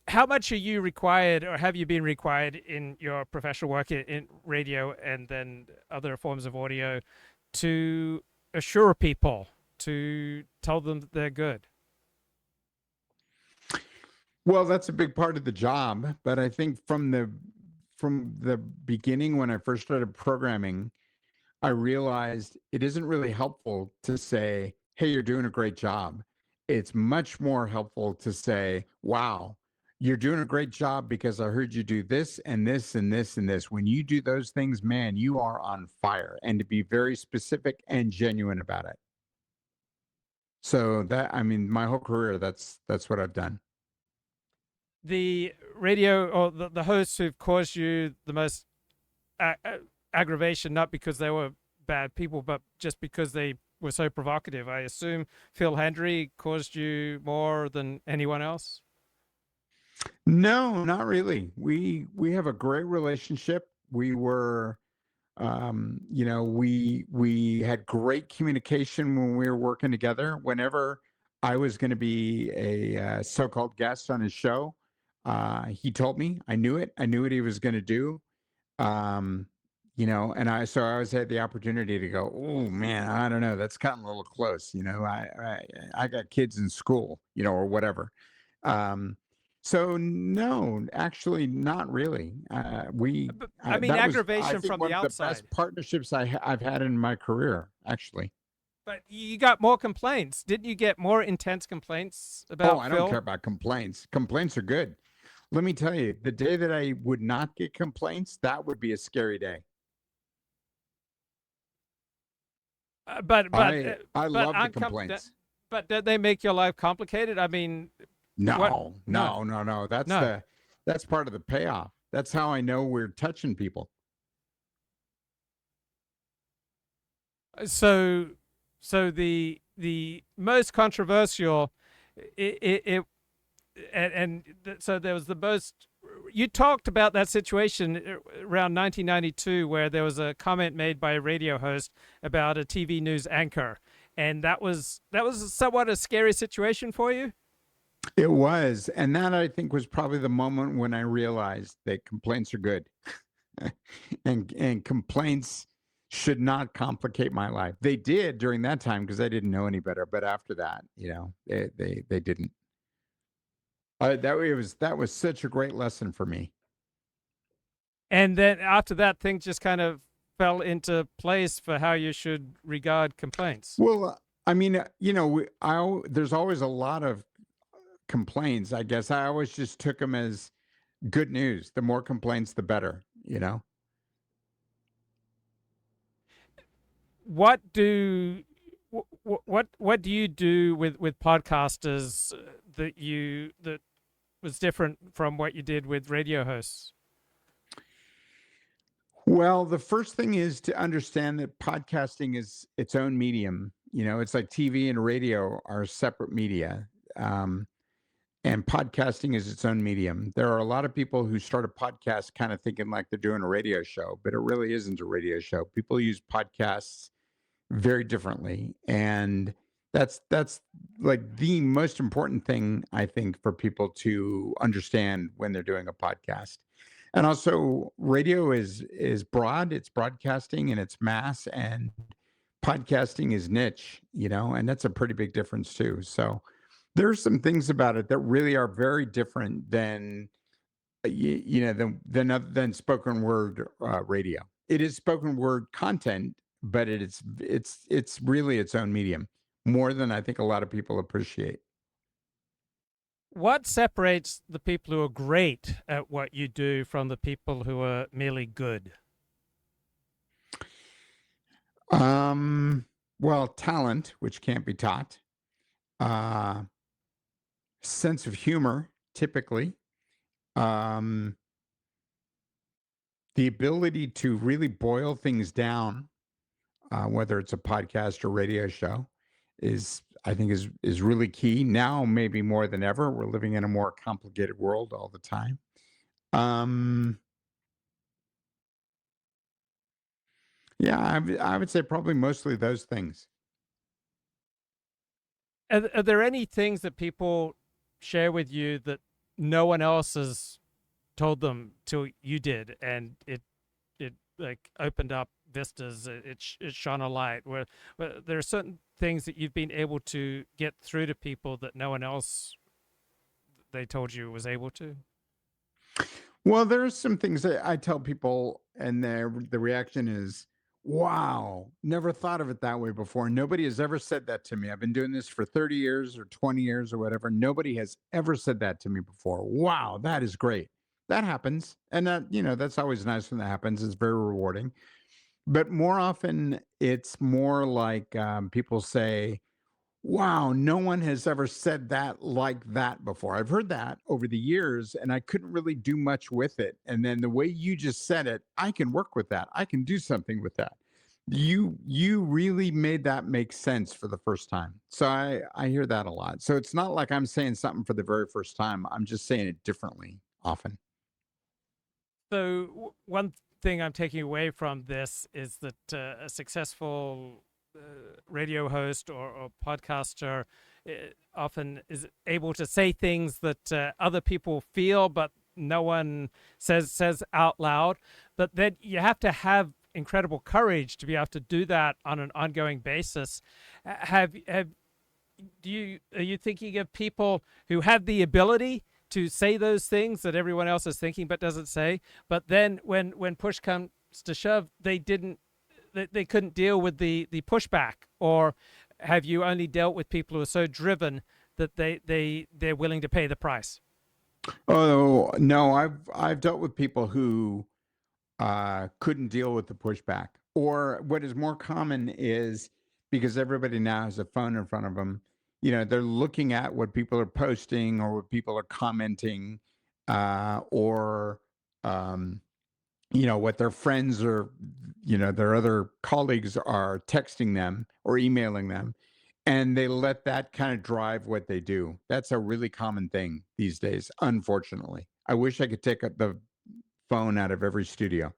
How much are you required, or have you been required in your professional work in radio and then other forms of audio, to assure people, to tell them that they're good? Well, that's a big part of the job, but I think from the beginning when I first started programming, I realized it isn't really helpful to say, "Hey, you're doing a great job." It's much more helpful to say, "Wow, you're doing a great job because I heard you do this and this and this and this. When you do those things, man, you are on fire." And to be very specific and genuine about it. So I mean, my whole career, that's what I've done. The radio, or the hosts who've caused you the most aggravation, not because they were bad people, but just because they were so provocative. I assume Phil Hendry caused you more than anyone else. No, not really. We have a great relationship. We had great communication when we were working together. Whenever I was going to be a so-called guest on his show, he told me. I knew it. I knew what he was going to do. Um, and I always had the opportunity to go, "Oh man, I don't know, that's cutting a little close." I got kids in school, or whatever. Um, so no, actually, not really. But, I mean, That was, I aggravation think, from one the of the best outside. partnerships I've had in my career, actually. But you got more complaints. Didn't you get more intense complaints Oh, about I don't care Phil? about complaints. Complaints are good. Let me tell you, the day that I would not get complaints, that would be a scary day. Uh, but but uh, I but love the complaints. but did they make your life complicated? I mean, what? No, No, no, no, no. no. That's part of the payoff. That's how I know we're touching people. So the most controversial, it so there was the most. You talked about that situation around 1992, where there was a comment made by a radio host about a TV news anchor, and that was somewhat a scary situation for you. It was, and that, I think, was probably the moment when I realized that complaints are good, and complaints. should not complicate my life. They did during that time because I didn't know any better. But after that, they didn't. That was such a great lesson for me. And then after that, things just kind of fell into place for how you should regard complaints. Well, I mean, there's always a lot of complaints. I guess I always just took them as good news. The more complaints, the better. What do what do you do with podcasters that was different from what you did with radio hosts? Well, the first thing is to understand that podcasting is its own medium. It's like TV and radio are separate media. Um, and podcasting is its own medium. There are a lot of people who start a podcast kind of thinking like they're doing a radio show, but it really isn't a radio show. People use podcasts very differently, and that's like the most important thing I think for people to understand when they're doing a podcast. And also, radio is broad, it's broadcasting and it's mass, and podcasting is niche, and that's a pretty big difference too. So there's some things about it that really are very different than than spoken word radio. It is spoken word content, but it's really its own medium, more than I think a lot of people appreciate. What separates the people who are great at what you do from the people who are merely good? Well, talent, which can't be taught, uh, sense of humor, typically, um, the ability to really boil things down, whether it's a podcast or radio show, is I think is really key now, maybe more than ever. We're living in a more complicated world all the time. Um, yeah, I would say probably mostly those things. Are there any things that people share with you that no one else has told them till you did, and it like opened up vistas? It shone a light. Where there are certain things that you've been able to get through to people that no one else they told you was able to. Well, there's some things that I tell people, and the reaction is, "Wow, never thought of it that way before." Nobody has ever said that to me. I've been doing this for 30 years or 20 years or whatever. Nobody has ever said that to me before. Wow, that is great. That happens, and that's always nice when that happens. It's very rewarding. But more often, it's more like people say, "Wow, no one has ever said that like that before." I've heard that over the years and I couldn't really do much with it. And then the way you just said it, I can work with that. I can do something with that. You really made that make sense for the first time. So I hear that a lot. So it's not like I'm saying something for the very first time. I'm just saying it differently often. So one thing I'm taking away from this is that a successful radio host or podcaster often is able to say things that other people feel, but no one says out loud. But then you have to have incredible courage to be able to do that on an ongoing basis. Have are you thinking of people who have the ability to say those things that everyone else is thinking but doesn't say, but then when push comes to shove, they couldn't deal with the pushback? Or have you only dealt with people who are so driven that they're willing to pay the price? Oh, no, I've dealt with people who couldn't deal with the pushback. Or what is more common is because everybody now has a phone in front of them, they're looking at what people are posting or what people are commenting, or, um, what their friends or, their other colleagues are texting them or emailing them. And they let that kind of drive what they do. That's a really common thing these days, unfortunately. I wish I could take the phone out of every studio.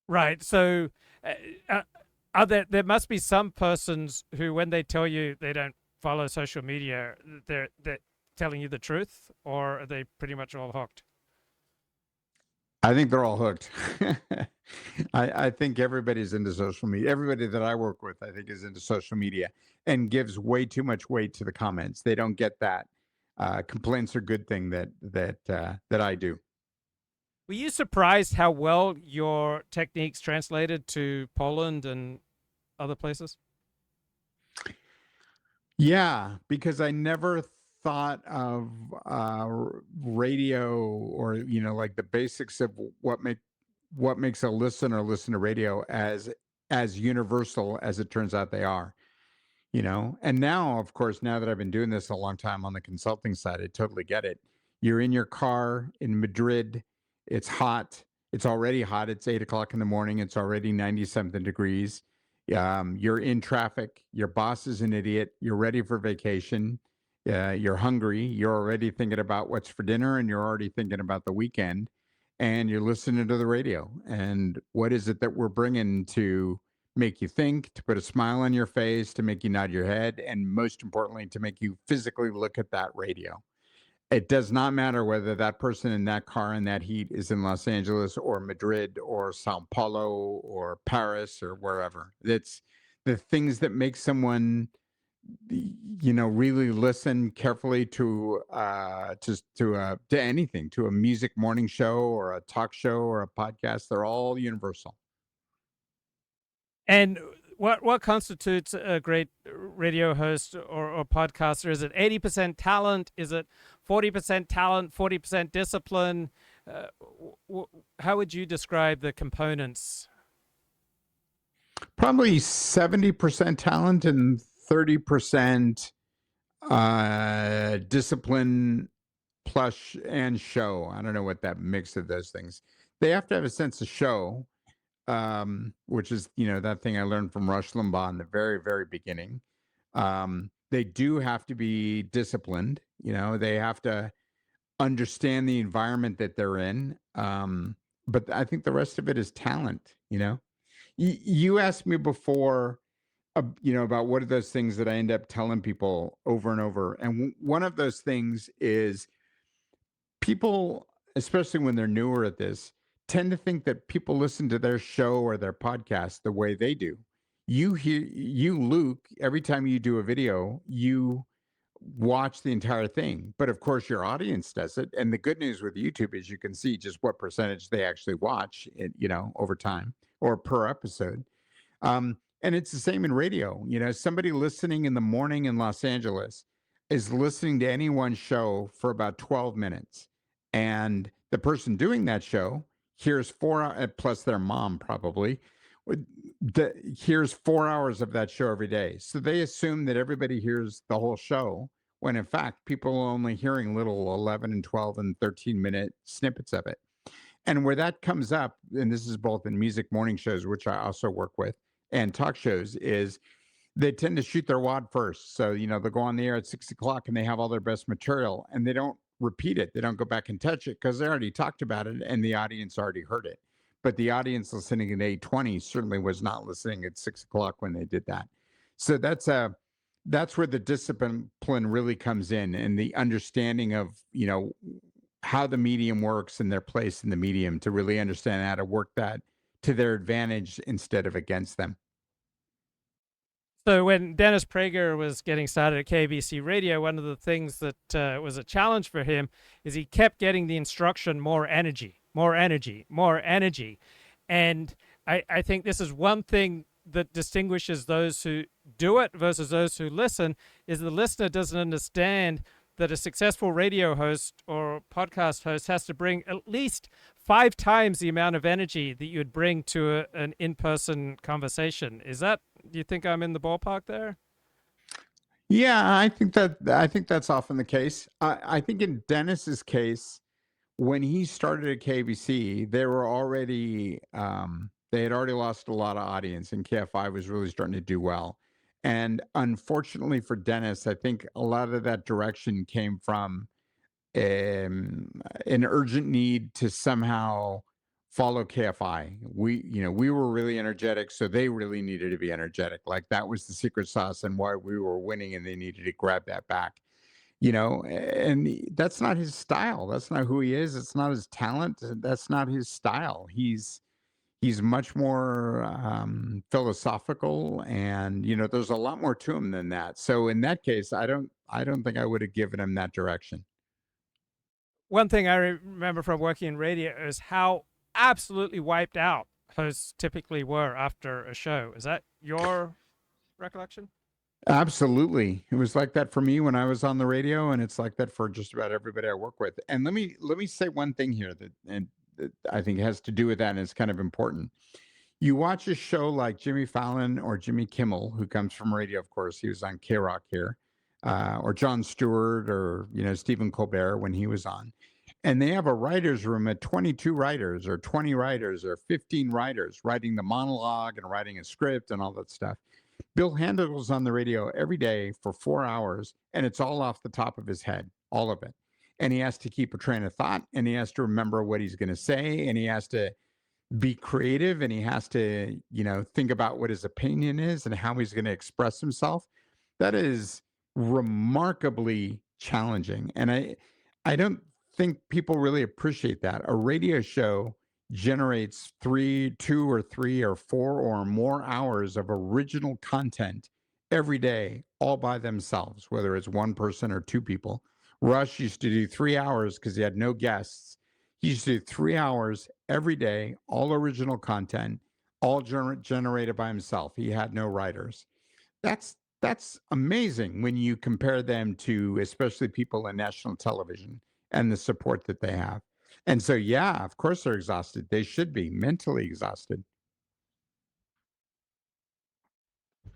Right. So, uh, uh, are there must be some persons who, when they tell you they don't follow social media, they're telling you the truth, or are they pretty much all hooked? I think they're all hooked. I think everybody's into social media. Everybody that I work with, I think, is into social media and gives way too much weight to the comments. They don't get that complaints are good thing that I do. Were you surprised how well your techniques translated to Poland and other places? Yeah, because I never thought of radio or like the basics of what makes a listener listen to radio as universal as it turns out they are. And now, of course, now that I've been doing this a long time on the consulting side, I totally get it. You're in your car in Madrid, it's hot, it's already hot, it's 8 o'clock in the morning, it's already 90 something degrees. You're in traffic, your boss is an idiot, you're ready for vacation, you're hungry, you're already thinking about what's for dinner, and you're already thinking about the weekend, and you're listening to the radio. And what is it that we're bringing to make you think, to put a smile on your face, to make you nod your head, and most importantly, to make you physically look at that radio? It does not matter whether that person in that car in that heat is in Los Angeles or Madrid or Sao Paulo or Paris or wherever. It's the things that make someone really listen carefully to anything, to a music morning show or a talk show or a podcast. They're all universal. And what constitutes a great radio host or podcaster? Is it 80% talent? Is it 40% talent, 40% discipline? How would you describe the components? Probably 70% talent and 30% discipline plus and show. I don't know what that mix of those things. They have to have a sense of show, which is, that thing I learned from Rush Limbaugh in the very, very beginning. They do have to be disciplined. They have to understand the environment that they're in. But I think the rest of it is talent. You asked me before, about what are those things that I end up telling people over and over. And one of those things is people, especially when they're newer at this, tend to think that people listen to their show or their podcast the way they do. Luke, every time you do a video, you watch the entire thing. But of course, your audience does it. And the good news with YouTube is you can see just what percentage they actually watch it, over time or per episode. And it's the same in radio. Somebody listening in the morning in Los Angeles is listening to any one show for about 12 minutes. And the person doing that show hears plus their mom probably, hears 4 hours of that show every day. So they assume that everybody hears the whole show, when in fact, people are only hearing little 11 and 12 and 13-minute snippets of it. And where that comes up, and this is both in music morning shows, which I also work with, and talk shows, is they tend to shoot their wad first. So, they'll go on the air at 6 o'clock and they have all their best material and they don't repeat it. They don't go back and touch it because they already talked about it and the audience already heard it. But the audience listening at 8:20 certainly was not listening at 6 o'clock when they did that. So that's where the discipline really comes in, and the understanding of, how the medium works and their place in the medium, to really understand how to work that to their advantage instead of against them. So when Dennis Prager was getting started at KBC Radio, one of the things that was a challenge for him is he kept getting the instruction, more energy, more energy, more energy. And I think this is one thing that distinguishes those who do it versus those who listen, is the listener doesn't understand that a successful radio host or podcast host has to bring at least 5 times the amount of energy that you'd bring to an in-person conversation. Do you think I'm in the ballpark there? Yeah, I think that's often the case. I think in Dennis's case, when he started at KBC, they had already lost a lot of audience, and KFI was really starting to do well. And unfortunately for Dennis, I think a lot of that direction came from an urgent need to somehow follow KFI. We were really energetic, so they really needed to be energetic. Like that was the secret sauce and why we were winning, and they needed to grab that back. and that's not his style. That's not who he is. It's not his talent. That's not his style. He's much more philosophical, and there's a lot more to him than that. So in that case, I don't think I would have given him that direction. One thing I remember from working in radio is how absolutely wiped out hosts typically were after a show. Is that your recollection? Absolutely. It was like that for me when I was on the radio, and it's like that for just about everybody I work with. And let me say one thing here that I think has to do with that, and it's kind of important. You watch a show like Jimmy Fallon or Jimmy Kimmel, who comes from radio, of course. He was on K Rock here, or Jon Stewart, or Stephen Colbert when he was on, and they have a writers' room at 22 writers, or 20 writers, or 15 writers writing the monologue and writing a script and all that stuff. Bill Handel's on the radio every day for 4 hours, and it's all off the top of his head, all of it. And he has to keep a train of thought, and he has to remember what he's going to say, and he has to be creative, and he has to, think about what his opinion is and how he's going to express himself. That is remarkably challenging. And I don't think people really appreciate that. A radio show generates 2 or 3 or 4 or more hours of original content every day, all by themselves, whether it's one person or two people. Rush used to do 3 hours because he had no guests. He used to do 3 hours every day, all original content, all generated by himself. He had no writers. That's amazing when you compare them to especially people in national television and the support that they have. And so, yeah, of course they're exhausted. They should be mentally exhausted.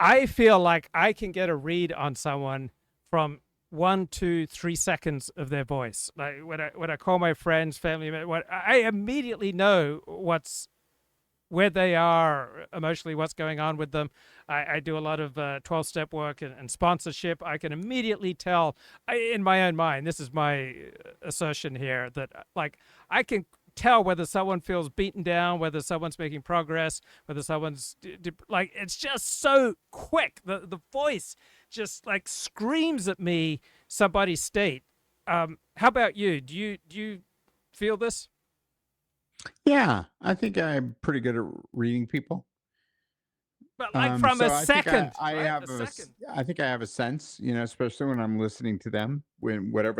I feel like I can get a read on someone from 1 to 3 seconds of their voice. Like when I call my friends, family, I immediately know where they are emotionally, what's going on with them. I do a lot of 12-step work and sponsorship. I can immediately tell in my own mind, this is my assertion here, that like I can tell whether someone feels beaten down, whether someone's making progress, whether someone's like, it's just so quick. The voice just like screams at me somebody's state. How about you? Do you feel this? Yeah, I think I'm pretty good at reading people. But like from a So I think I, second, I right? have A a, second. s- I think I have a sense, especially when I'm listening to them, whether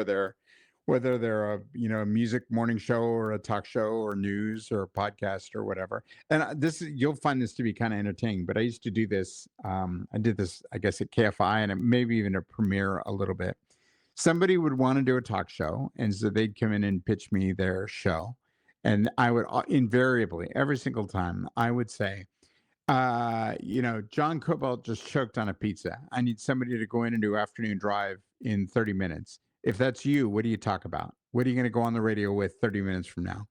they're a music morning show or a talk show or news or a podcast or whatever. And you'll find this to be kind of entertaining. But I used to do this. I did this, I guess, at KFI and maybe even a premiere a little bit. Somebody would want to do a talk show, and so they'd come in and pitch me their show, and I would invariably every single time I would say, John Cobalt just choked on a pizza. I need somebody to go in and do afternoon drive in 30 minutes. If that's you, what do you talk about? What are you going to go on the radio with 30 minutes from now?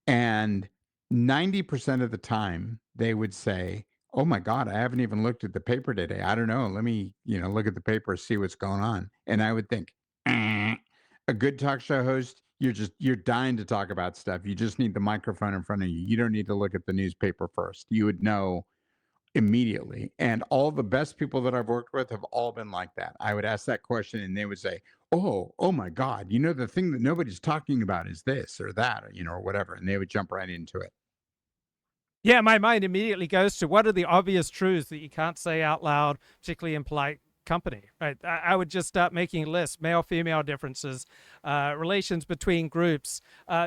And 90% of the time, they would say, "Oh my God, I haven't even looked at the paper today. I don't know. Let me, look at the paper, see what's going on." And I would think, a good talk show host, you're dying to talk about stuff. You just need the microphone in front of you. You don't need to look at the newspaper first. You would know immediately. And all the best people that I've worked with have all been like that. I would ask that question and they would say, oh my God, the thing that nobody's talking about is this or that, or whatever. And they would jump right into it. Yeah, my mind immediately goes to what are the obvious truths that you can't say out loud, particularly in polite company, right? I would just start making lists, male female differences, relations between groups,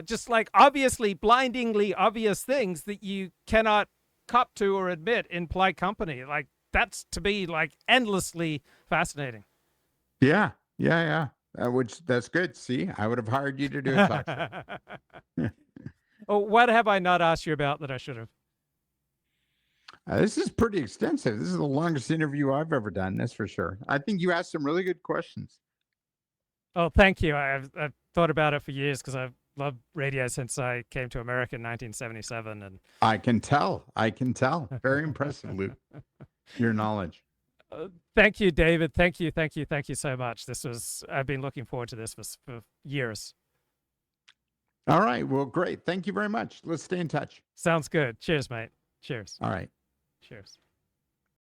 just like obviously blindingly obvious things that you cannot cop to or admit in polite company. Like that's to me like endlessly fascinating. Yeah. Yeah. Yeah. Which that's good. See, I would have hired you to do a talk show. Oh, what have I not asked you about that I should have? This is pretty extensive. This is the longest interview I've ever done. That's for sure. I think you asked some really good questions. Oh, thank you. I've thought about it for years because I've loved radio since I came to America in 1977, and I can tell. I can tell. Very impressive, Luke. Your knowledge. thank you, David. Thank you so much. I've been looking forward to this for years. All right. Well, great. Thank you very much. Let's stay in touch. Sounds good. Cheers, mate. Cheers. All right. Cheers.